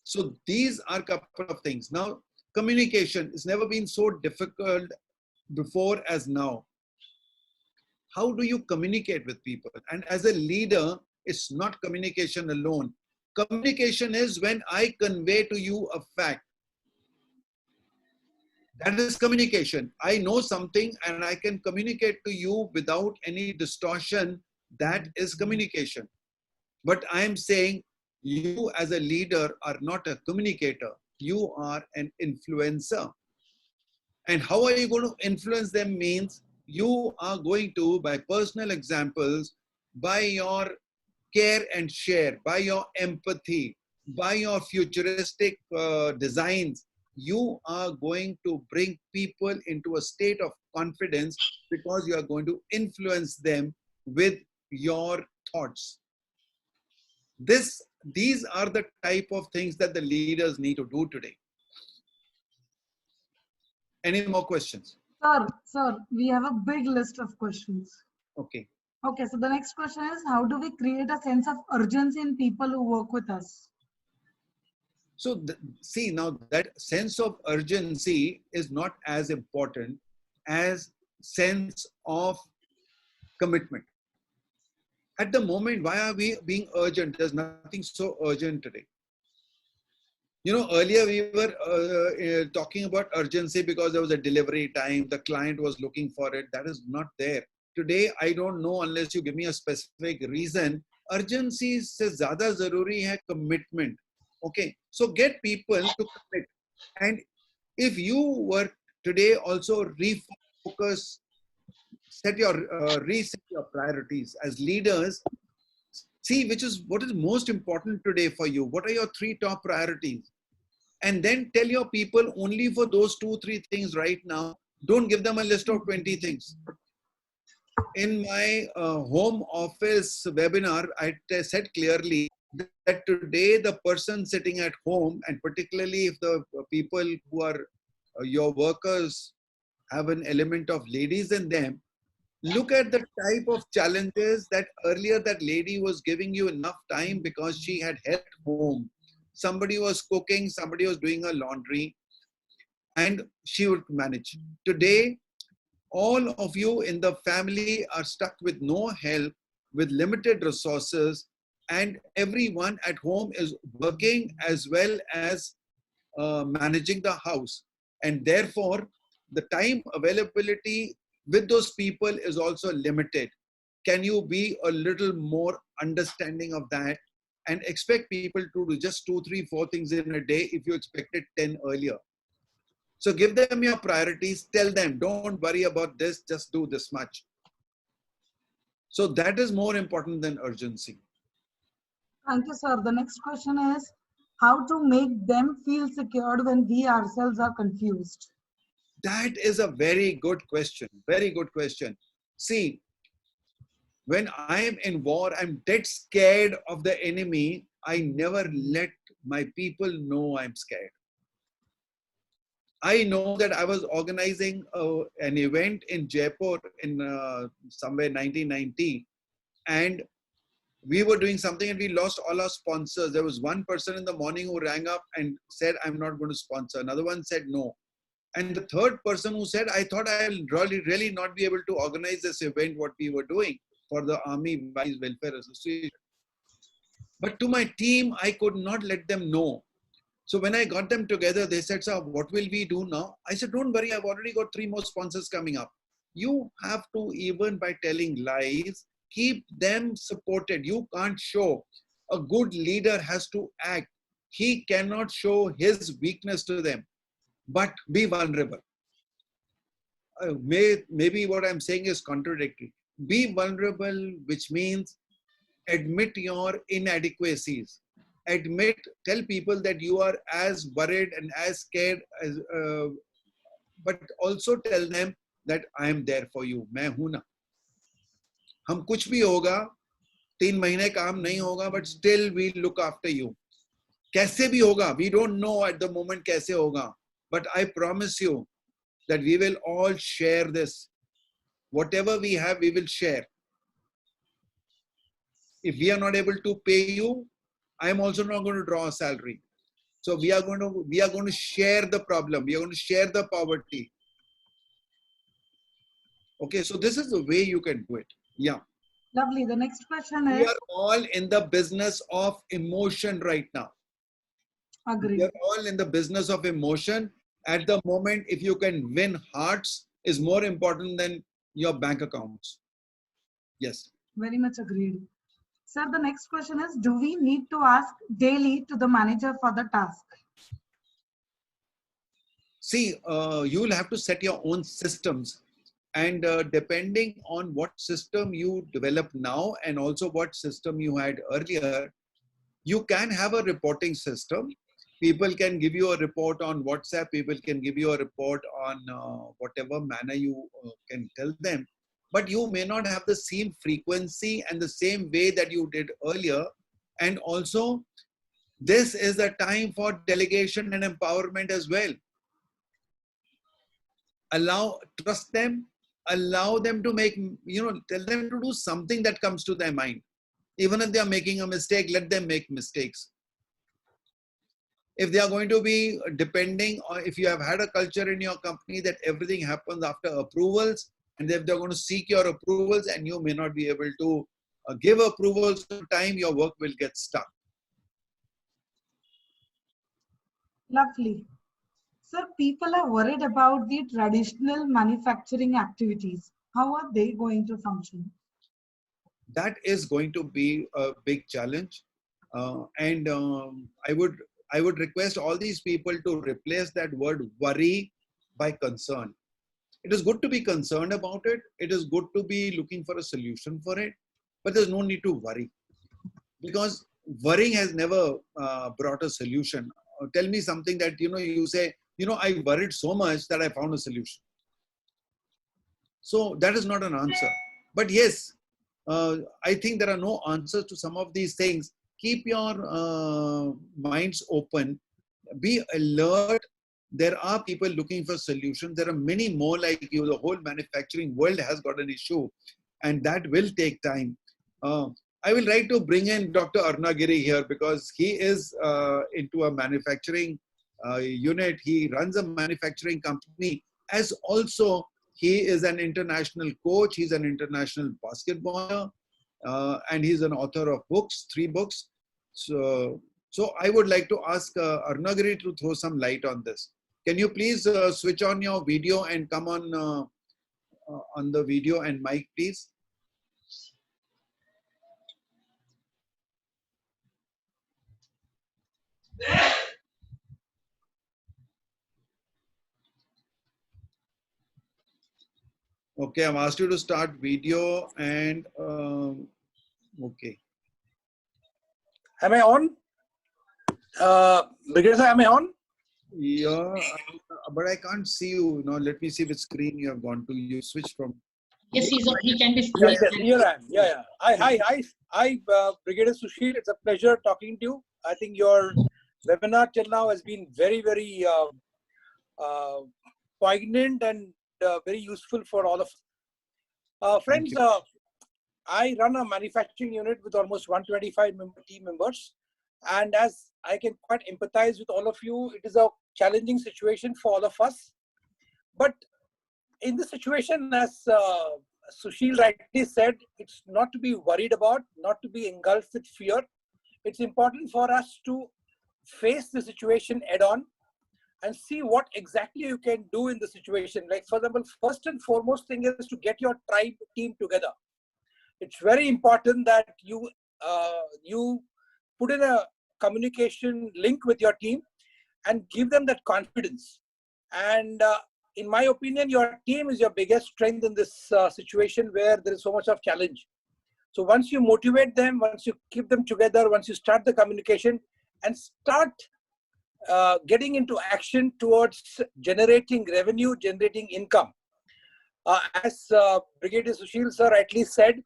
So these are a couple of things. Now, communication has never been so difficult before as now. How do you communicate with people? And as a leader, it's not communication alone. Communication is when I convey to you a fact. That is communication. I know something and I can communicate to you without any distortion. That is communication. But I am saying you as a leader are not a communicator. You are an influencer. And how are you going to influence them means you are going to, by personal examples, by your care and share, by your empathy, by your futuristic designs, you are going to bring people into a state of confidence because you are going to influence them with your thoughts. These are the type of things that the leaders need to do today. Any more questions? Sir, we have a big list of questions. Okay. Okay, so the next question is, how do we create a sense of urgency in people who work with us? So see, now that sense of urgency is not as important as sense of commitment. At the moment, why are we being urgent? There's nothing so urgent today. You know, earlier we were talking about urgency because there was a delivery time, the client was looking for it. That is not there. Today, I don't know unless you give me a specific reason. Urgency se zyada zaruri hai commitment. Okay, so get people to commit. And if you were today also refocus, reset your priorities as leaders, see what is most important today for you. What are your 3 top priorities? And then tell your people only for those 2-3 things right now. Don't give them a list of 20 things. In my home office webinar, I said clearly that today the person sitting at home, and particularly if the people who are your workers have an element of ladies in them, look at the type of challenges that earlier that lady was giving you enough time because she had helped home. Somebody was cooking, somebody was doing her laundry, and she would manage. Today, all of you in the family are stuck with no help, with limited resources, and everyone at home is working as well as managing the house. And therefore, the time availability with those people is also limited. Can you be a little more understanding of that and expect people to do just 2, 3, 4 things in a day if you expected 10 earlier? So give them your priorities, tell them, don't worry about this, just do this much. So that is more important than urgency. Thank you, sir. The next question is, how to make them feel secured when we ourselves are confused? That is a very good question. Very good question. See, when I am in war, I'm dead scared of the enemy. I never let my people know I'm scared. I know that I was organizing an event in Jaipur in somewhere 1990, and we were doing something and we lost all our sponsors. There was one person in the morning who rang up and said, I'm not going to sponsor. Another one said no. And the third person who said, I thought I'll really not be able to organize this event, what we were doing for the Army Vice Welfare Association. But to my team, I could not let them know. So when I got them together, they said, sir, what will we do now? I said, don't worry, I've already got 3 more sponsors coming up. You have to, even by telling lies, keep them supported. You can't show. A good leader has to act. He cannot show his weakness to them, but be vulnerable. Maybe what I'm saying is contradictory. Be vulnerable, which means admit your inadequacies. Tell people that you are as worried and as scared as, but also tell them that I am there for you. मैं हूं ना. हम कुछ भी होगा, 3 महीने काम नहीं होगा, but still we look after you. कैसे भी होगा, we don't know at the moment कैसे होगा, but I promise you that we will all share this. Whatever we have, we will share. If we are not able to pay you, I am also not going to draw a salary. So we are going to share the problem. We are going to share the poverty. Okay, so this is the way you can do it. Yeah. Lovely. The next question is, we are all in the business of emotion right now. Agree. We are all in the business of emotion, at the moment, if you can win hearts, is more important than your bank accounts. Yes. Very much agreed. Sir, the next question is, do we need to ask daily to the manager for the task? See, you will have to set your own systems, and depending on what system you develop now and also what system you had earlier, you can have a reporting system. People can give you a report on WhatsApp. People can give you a report on whatever manner you can tell them. But you may not have the same frequency and the same way that you did earlier. And also, this is the time for delegation and empowerment as well. Trust them, allow them to make, tell them to do something that comes to their mind. Even if they are making a mistake, let them make mistakes. If they are going to be depending on, if you have had a culture in your company that everything happens after approvals, and if they're going to seek your approvals and you may not be able to give approvals on time, your work will get stuck. Lovely. Sir, people are worried about the traditional manufacturing activities. How are they going to function? That is going to be a big challenge. I would request all these people to replace that word worry by concern. It is good to be concerned about it. It is good to be looking for a solution for it, but there's no need to worry, because worrying has never brought a solution. Tell me something that, you say, I worried so much that I found a solution. So that is not an answer. But yes, I think there are no answers to some of these things. Keep your minds open. Be alert. There are people looking for solutions. There are many more like you. The whole manufacturing world has got an issue, and that will take time. I will like to bring in Dr. Arunagiri here, because he is into a manufacturing unit. He runs a manufacturing company, as also he is an international coach. He's an international basketballer, and he's an author of books, 3 books. So I would like to ask Arunagiri to throw some light on this. Can you please switch on your video and come on the video and mic, please? Okay, I've asked you to start video and okay. Am I on? Brigadier sir, am I on? Yeah, but I can't see you. Now let me see which screen you have gone to. You switched from. Yes, he can be. Yes, here I am. Yeah. Hi, Brigadier Sushil. It's a pleasure talking to you. I think your webinar till now has been very, very poignant and very useful for all of us. Friends, I run a manufacturing unit with almost 125 team members. And as I can quite empathize with all of you, it is a challenging situation for all of us. But in this situation, as Sushil rightly said, it's not to be worried about, not to be engulfed with fear. It's important for us to face the situation head on and see what exactly you can do in the situation. Like, for example, first and foremost thing is to get your tribe team together. It's very important that you put in a communication link with your team and give them that confidence. And in my opinion, your team is your biggest strength in this situation where there is so much of challenge. So once you motivate them, once you keep them together, once you start the communication and start getting into action towards generating revenue, generating income. As Brigadier Sushil sir rightly said,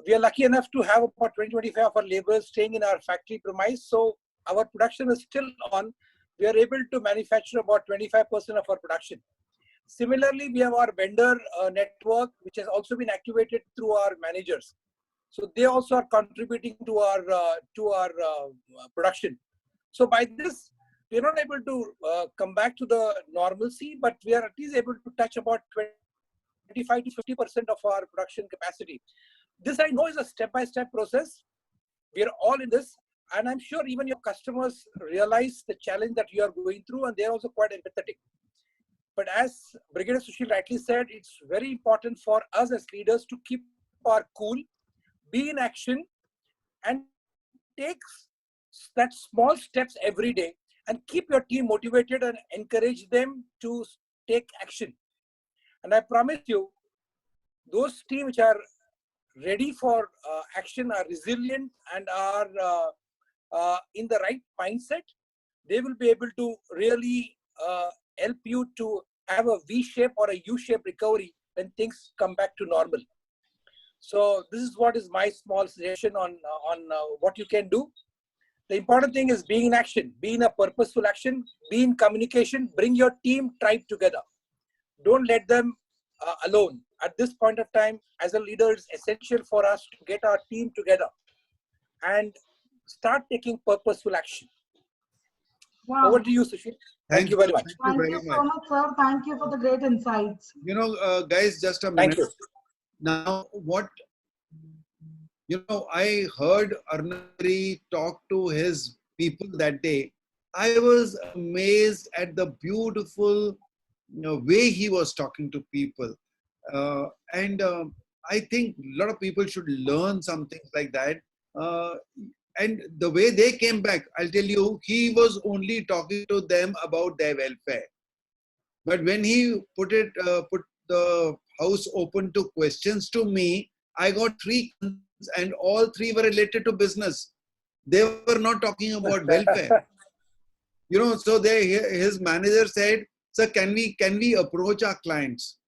we are lucky enough to have about 20-25 of our laborers staying in our factory premise. So our production is still on. We are able to manufacture about 25% of our production. Similarly, we have our vendor network, which has also been activated through our managers. So they also are contributing to our production. So by this, we are not able to come back to the normalcy, but we are at least able to touch about 25 to 50% of our production capacity. This I know is a step-by-step process. We are all in this. And I'm sure even your customers realize the challenge that you are going through, and they're also quite empathetic. But as Brigadier Sushil rightly said, it's very important for us as leaders to keep our cool, be in action, and take that small steps every day, and keep your team motivated and encourage them to take action. And I promise you, those teams which are ready for action, are resilient, and are in the right mindset, they will be able to really help you to have a V-shape or a U-shape recovery when things come back to normal. So this is what is my small suggestion on what you can do. The important thing is being in action, be in a purposeful action, be in communication, bring your team tribe together. Don't let them alone. At this point of time, as a leader, it's essential for us to get our team together and start taking purposeful action. Wow. Over to you, Sushil. Thank you very much. Thank you so much, sir. Thank you for the great insights. You know, guys, just a minute. Thank you. Now, I heard Arnagari talk to his people that day. I was amazed at the beautiful way he was talking to people. I think a lot of people should learn some things like that. And the way they came back, I'll tell you, he was only talking to them about their welfare. But when he put the house open to questions to me, I got 3 and all 3 were related to business. They were not talking about welfare. So his manager said, "Sir, can we approach our clients?"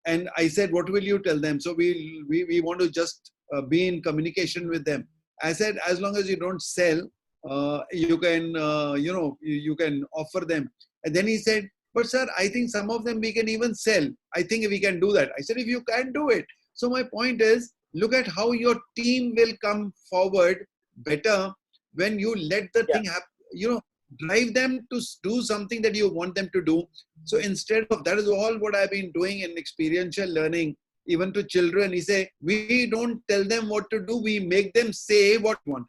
And I said, "What will you tell them?" So we want to just be in communication with them. I said, as long as you don't sell, you can you can offer them. And then he said, "But sir, I think some of them we can even sell. I think we can do that." I said, "If you can do it." So my point is, look at how your team will come forward better when you let the thing happen. Drive them to do something that you want them to do. So instead of that, is all what I've been doing in experiential learning, even to children. He say, we don't tell them what to do, we make them say what we want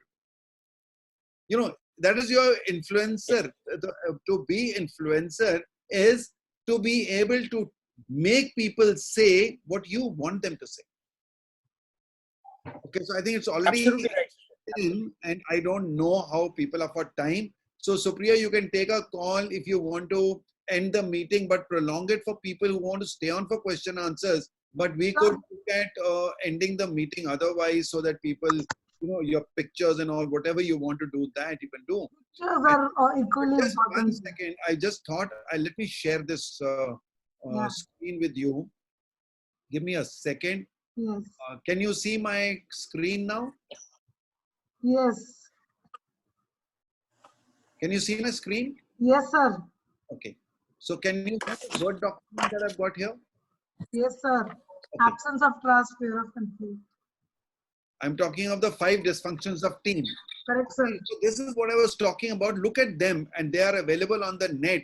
to do. That is your influencer. To be influencer is to be able to make people say what you want them to say. Okay, so I think it's already in, and I don't know how people are for time. So Supriya, you can take a call if you want to end the meeting, but prolong it for people who want to stay on for question answers. But we could look at ending the meeting otherwise, so that people, your pictures and all, whatever you want to do, that you can do. Pictures are equally just important. 1 second. I just thought, let me share this screen with you. Give me a second. Yes. Can you see my screen now? Yes. Can you see my screen? Yes, sir. Okay. So can you see the Word document that I've got here? Yes, sir. Okay. Absence of trust, fear of conflict. I'm talking of the 5 dysfunctions of team. Correct, sir. So this is what I was talking about. Look at them, and they are available on the net.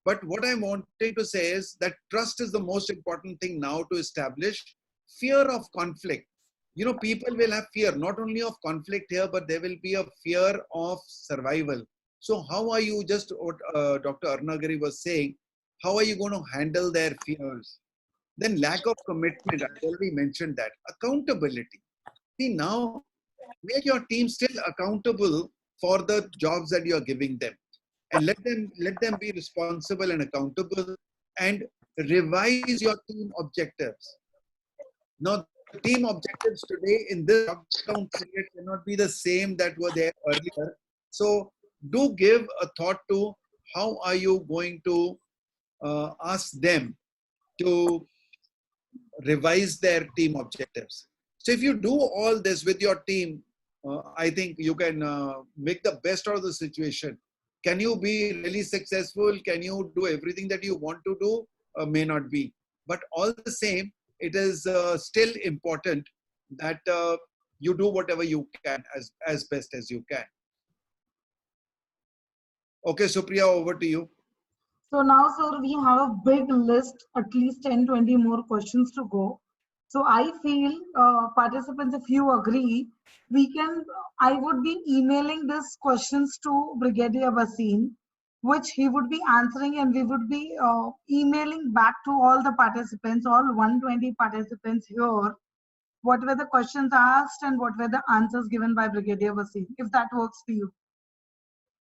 But what I'm wanting to say is that trust is the most important thing now to establish. Fear of conflict. People will have fear, not only of conflict here, but there will be a fear of survival. So how are you, just what Dr. Arnagari was saying, how are you going to handle their fears? Then lack of commitment, I already mentioned that. Accountability. See, now make your team still accountable for the jobs that you're giving them. And let them be responsible and accountable, and revise your team objectives. Now, the team objectives today in this lockdown period cannot be the same that were there earlier. So do give a thought to how are you going to ask them to revise their team objectives. So if you do all this with your team, I think you can make the best out of the situation. Can you be really successful? Can you do everything that you want to do? May not be. But all the same, it is still important that you do whatever you can as best as you can. Okay, Supriya, over to you. So now, sir, we have a big list, at least 10-20 more questions to go. So I feel participants, if you agree, we can, I would be emailing these questions to Brigadier Bhasin, which he would be answering, and we would be emailing back to all the participants, all 120 participants here, what were the questions asked and what were the answers given by Brigadier Bhasin, if that works for you.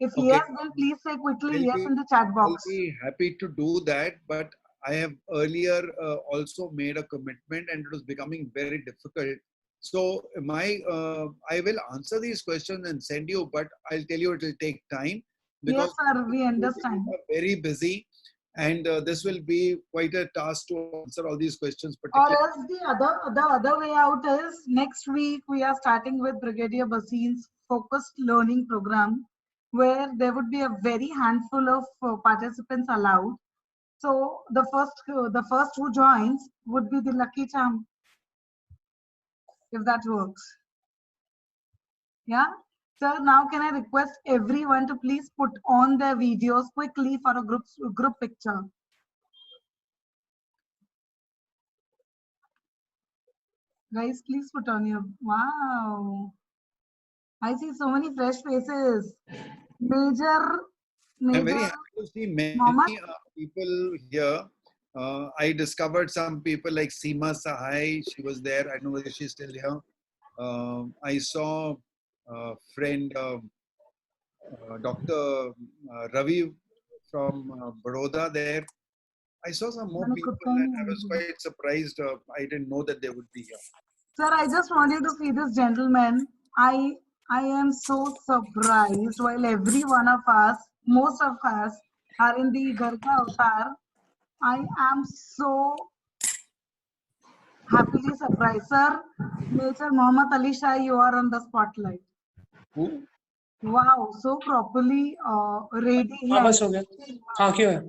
If yes, then please say quickly yes in the chat box. I'll be happy to do that, but I have earlier also made a commitment and it was becoming very difficult. So I will answer these questions and send you, but I'll tell you it will take time. Yes, sir, we understand. Very busy, and this will be quite a task to answer all these questions. Or else the other way out is next week we are starting with Brigadier Bhasin's focused learning program, where there would be a very handful of participants allowed. So the first who joins would be the lucky charm, if that works. Yeah. So now can I request everyone to please put on their videos quickly for a group picture. Guys, please put on your, wow. I see so many fresh faces. I'm very happy to see many people here. I discovered some people like Seema Sahai. She was there. I don't know whether she's still here. I saw a friend, Dr. Ravi from Baroda there. I saw some more people and I was quite surprised. I didn't know that they would be here. Sir, I just want you to see this gentleman. I am so surprised while every one of us, most of us are in the Garka avatar. I am so happily surprised. Sir, Major Mohammad Ali Shah, you are on the spotlight. Who? Wow, so properly ready here. बस हो गया हाँ क्यों है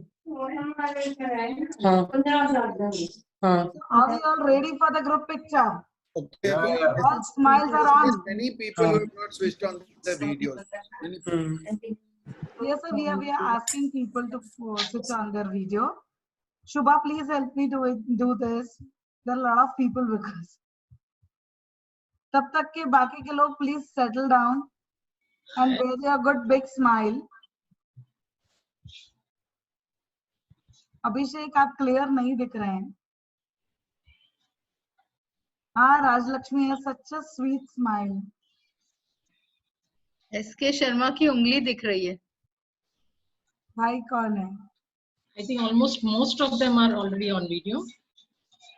हाँ Are we all ready for the group picture? Okay. All smiles are on. Many people who have not switched on the videos. Yes, sir, we are asking people to switch on their video. Shubha, please help me do this. There are a lot of people with us. तब तक के बाकी के लोग please settle down and wear a good big smile. अभिषेक आप clear नहीं दिख रहे हैं. हाँ, Rajalakshmi has such a sweet smile. SK Sharma की उंगली दिख रही है. भाई कौन है? I think almost most of them are already on video.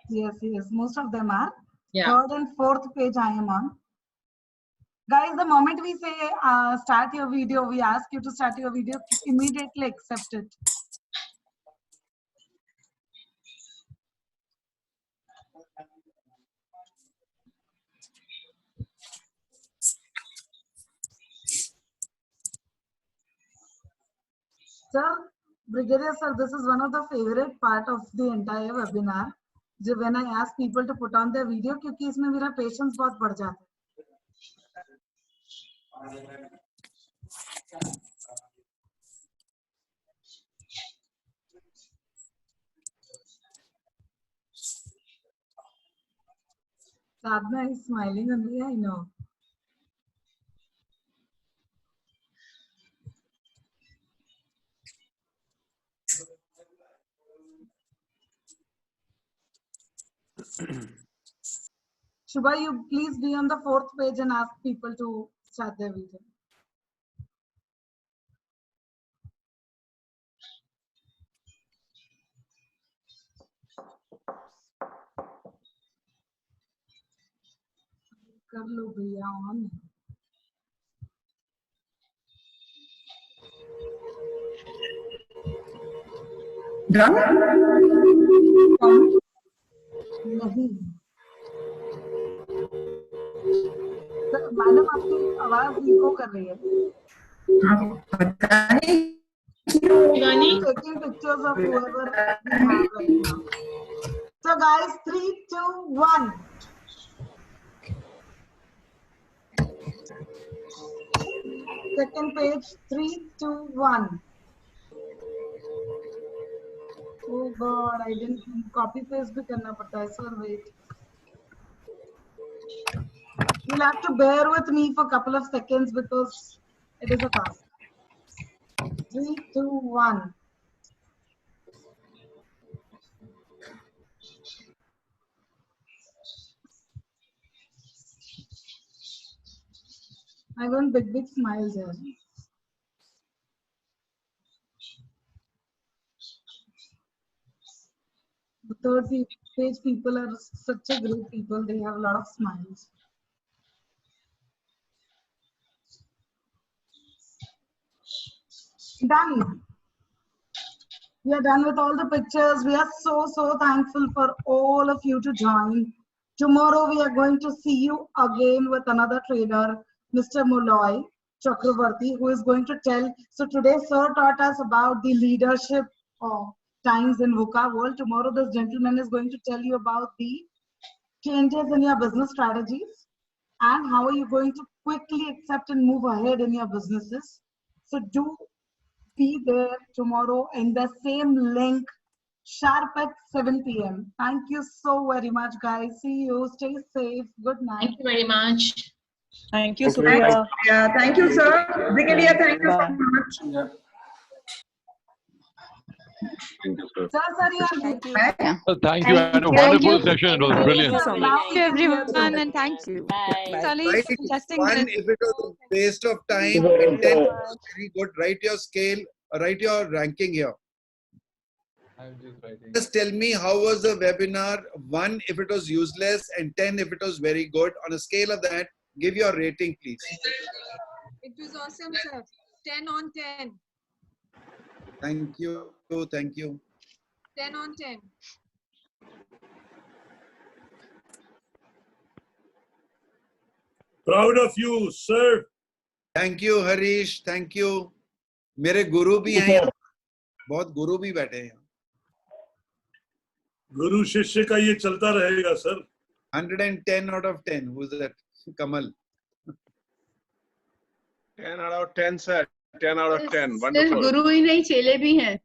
Yes, most of them are. Yeah. Third and fourth page I am on. Guys, the moment we say start your video, we ask you to start your video, immediately accept it. Sir, Brigadier sir, this is one of the favorite part of the entire webinar. When I ask people to put on their video, क्योंकि इसमें मेरा patience बहुत बढ़ जाता है. Sadhna is smiling only, I know. Shubha, you please be on the fourth page and ask people to start their video. कर लो भैया on. Done? नहीं. मैडम आपकी आवाज इको कर रही है. पता नहीं. Taking pictures of whoever we have right now. So guys, 3, 2, 1. Second page, 3, 2, 1. Oh God, I didn't copy paste भी करना पड़ता है. Sir, wait. You'll have to bear with me for a couple of seconds because it is a task. 3, 2, 1. I want big smiles here. The third page people are such a great people. They have a lot of smiles. Done. We are done with all the pictures. We are so thankful for all of you to join. Tomorrow we are going to see you again with another trader, Mr. Molloy Chakravarti, who is going to tell. So today sir taught us about the leadership of times in VUCA world. Tomorrow this gentleman is going to tell you about the changes in your business strategies and how are you going to quickly accept and move ahead in your businesses. So do be there tomorrow in the same link, sharp at 7 p.m. Thank you so very much, guys. See you. Stay safe. Good night. Thank you very much. Thank you, Okay. Supriya. Yeah, thank you, sir. Brigadier, thank you so Bye. much. Thank you, sir. Sir, you are Thank you. Thank you. I had a wonderful session. It was brilliant. Thank you so much. now Thank you, everyone, and thank you. Bye. Salih, Write testing one this. if it was a waste of time, Thank you and very 10 much. very good. Write your scale, write your ranking here. I'm just writing. Just tell me how was the webinar. 1 if it was useless and 10 if it was very good. On a scale of that, give your rating, please. It was awesome, sir. 10 on 10. Thank you. Thank you. 10 on 10. Proud of you, sir. Thank you, Harish. Thank you. मेरे गुरु भी हैं यहाँ. बहुत गुरु भी बैठे हैं यहाँ. गुरु शिष्य का ये चलता रहेगा, sir. 110 out of 10. Who's that? Kamal. 10 out of 10, sir. 10 out of 10. सिर्फ Wonderful. गुरु ही नहीं चेले भी हैं.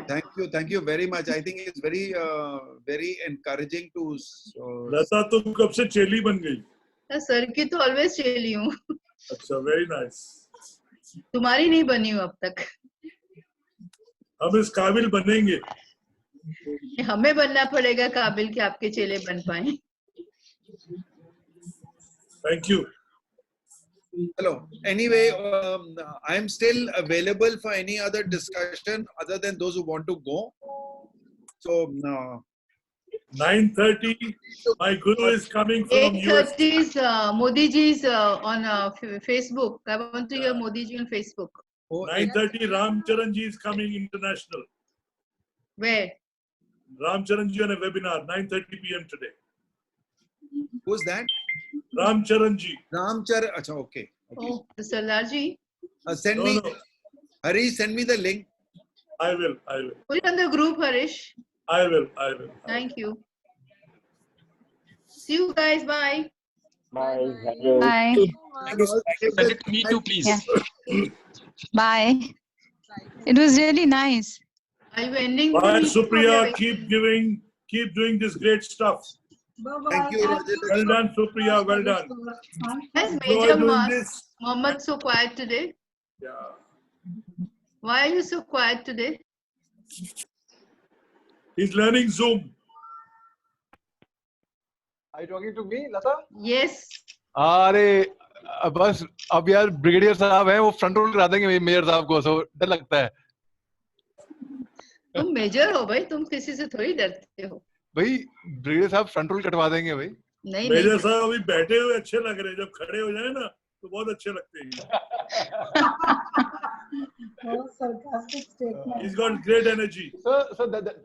Thank you very much. I think it's very encouraging to. लता तुम कब से चेली बन गई? सर की तो ऑलवेज चेली हूँ. अच्छा, very nice. तुम्हारी नहीं बनी हूँ अब तक. हम इस काबिल बनेंगे. हमें बनना पड़ेगा काबिल कि आपके चेले बन पाए. Thank you. Hello. Anyway, I am still available for any other discussion other than those who want to go. So, 9:30. My guru is coming from US. 8:30 is Modi ji is on Facebook. I want to hear Modi ji on Facebook. 9:30. Ram Charan ji is coming international. Where? Ram Charan ji on a webinar. 9:30 p.m. today. who's that? Ram Charan ji. Ram Charan. Achha, okay. Oh, the Sardar ji. Send No, me. no. Harish, send me the link. I will. Put it on the group, Harish. I will. Thank you. See you guys. Bye. Bye. Thank you. Bye. Send it to me too, please. Yeah. Bye. It was really nice. Are you ending? Bye, Supriya. Keep doing this great stuff. Bye-bye. Thank you, Rajesh. Well done, Supriya. Well done. Has You are Major doing this. Mohammed so quiet today? Yeah. Why are you so quiet today? He's learning Zoom. Are you talking to me, Lata? Yes. अरे बस अब यार brigadier साहब हैं, वो front role करा देंगे major साहब को, सो डर लगता है. तुम मेजर हो भाई, तुम किसी से थोड़ी डरते हो. भाई ब्रिगेडियर साहब फ्रंट रोल कटवा देंगे भाई. नहीं मेजर साहब अभी बैठे हुए अच्छे लग रहे हैं, जब खड़े हो जाए ना तो बहुत अच्छे लगते हैं. Oh, sarcastic statement. He's got great energy. So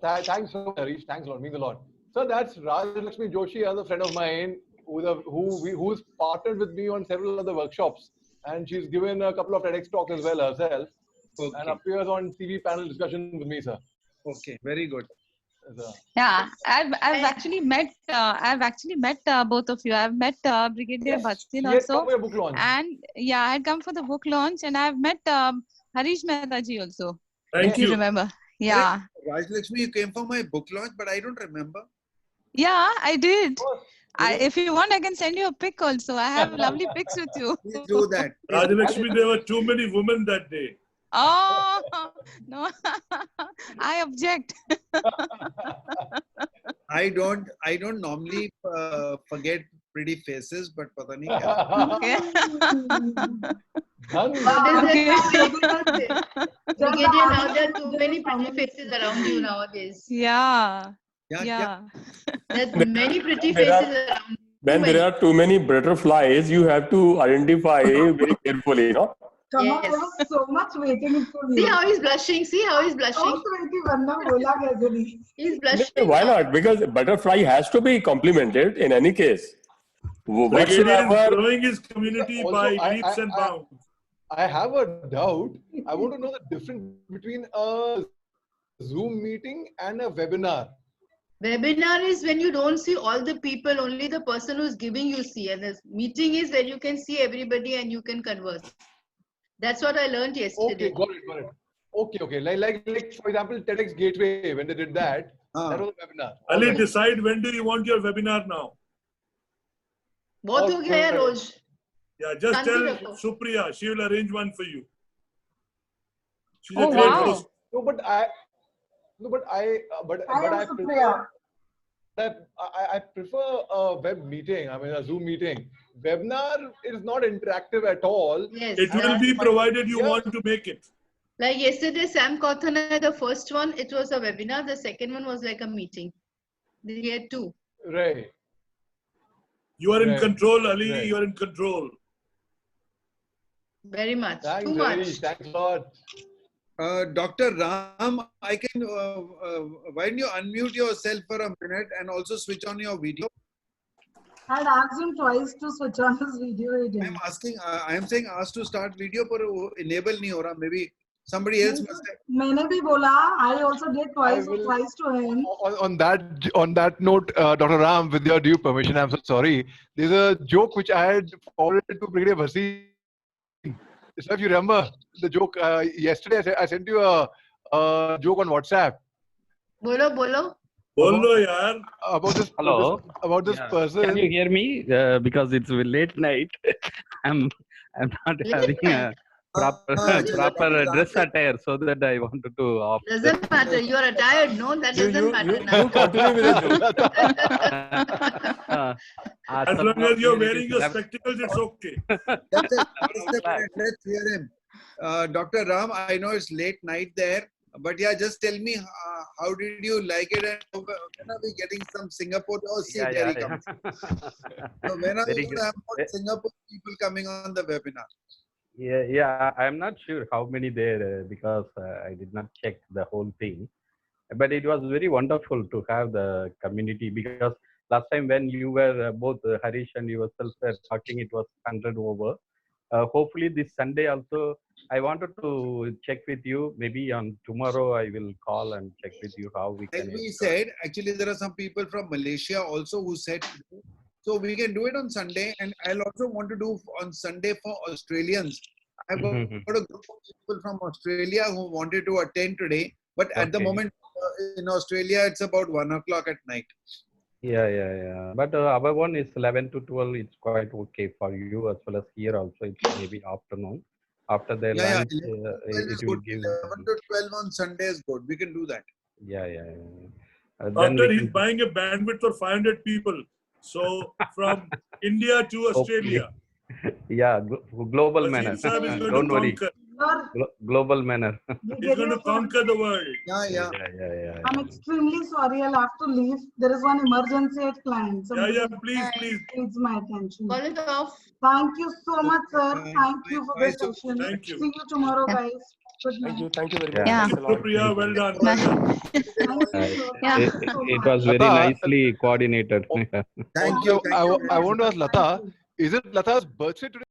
thanks so much, Harish. Thanks a lot. Means a lot. So that's Raj Lakshmi Joshi, another friend of mine who's partnered with me on several other workshops, and she's given a couple of Tedx talks as well herself, and appears on TV panel discussion with me, sir. Okay, very good. Yeah, I've actually met both of you. I've met Brigadier Bhasin also, for your book launch. and yeah, I had come for the book launch, and I've met Harish Mehta ji also. Thank if you remember. Yeah. Raj Lakshmi, you came for my book launch, but I don't remember. Yeah, I did. If you want, I can send you a pic also. I have lovely pics with you. Please do that. Rajalakshmi, there were too many women that day. Oh, no. I object. I don't normally forget pretty faces, but pata nahi kya. Okay. Brigadier, now there are too many pretty faces around you nowadays. Yeah. Yeah. There's many pretty faces around you. When there are too many butterflies, you have to identify very carefully, no? Come on, there was so much waiting for you. See how he's blushing. See how he's blushing. He's blushing. Why not? Because butterfly has to be complimented in any case. Brigadier is Whatsoever. growing his community by leaps and bounds. I have a doubt. I want to know the difference between a Zoom meeting and a webinar. Webinar is when you don't see all the people, only the person who's giving you see. And the meeting is where you can see everybody and you can converse. That's what I learned yesterday. Okay, got it. Okay. Like for example, Tedx Gateway, when they did that, that was a webinar. Ali, decide when do you want your webinar now? Both ho gaya hai roj. Yeah, just Shanti tell rakho. Supriya, she will arrange one for you. She's Oh, a great wow. host. I prefer a web meeting. I mean, a Zoom meeting. Webinar is not interactive at all. Yes. It will be provided you want to make it. Like yesterday, Sam Kauthana, the first one, it was a webinar. The second one was like a meeting. We had two. Right. You are in Right. control, Ali. Right. You are in control. Very much. Thanks, Too Hari. much. Thanks a lot. Dr. Ram, I can. Why don't you unmute yourself for a minute and also switch on your video? I had asked him twice to switch on his video. He didn't. I am saying ask to start video, but enable nahi ho raha. Maybe somebody else must have. मैंने भी बोला. I also did twice to him. On that note, Dr. Ram, with your due permission, I'm so sorry. There's a joke which I had forwarded to Brigadier Bhasin. So if you remember the joke yesterday, I sent you a joke on WhatsApp. Bolo. Bolo, yaar. About this person. Can you hear me? Because it's late night. I'm not having a proper dress attire, so that I wanted to off. Doesn't matter. You are tired. No, that doesn't matter now. You continue with the joke. As long as you're wearing your spectacles, it's okay. Let's hear him. Dr. Ram, I know it's late night there, but yeah, just tell me how did you like it, and when are we getting some Singapore? Oh, see, there he comes. So when are we going to have more Singapore people coming on the webinar? Yeah, I'm not sure how many there because I did not check the whole thing. But it was very wonderful to have the community, because last time when you were both Harish and yourself were talking, it was 100 over. Hopefully this Sunday also, I wanted to check with you. Maybe on tomorrow I will call and check with you how we can. As we said, actually there are some people from Malaysia also who said, so we can do it on Sunday, and I'll also want to do on Sunday for Australians. I've got a group of people from Australia who wanted to attend today, but at the moment in Australia it's about 1 o'clock at night. Yeah. But our one is 11 to 12. It's quite okay for you as well as here also. It's maybe afternoon. After their lunch, it will give. 11 to 12 on Sunday is good. We can do that. Yeah. After he's buying a bandwidth for 500 people. So from India to Australia. Yeah, global manner. Don't worry. Global manner. He's going to conquer the world. Yeah. I'm extremely sorry. I'll have to leave. There is one emergency at client. Please. Needs my attention. Call it off. Thank you so much, sir. Thank you for the session. Thank you. See you tomorrow, guys. Good night. Thank you very much. Yeah. Supriya, well done. It was very nicely coordinated. Thank you. I want to ask Lata, is it Lata's birthday today?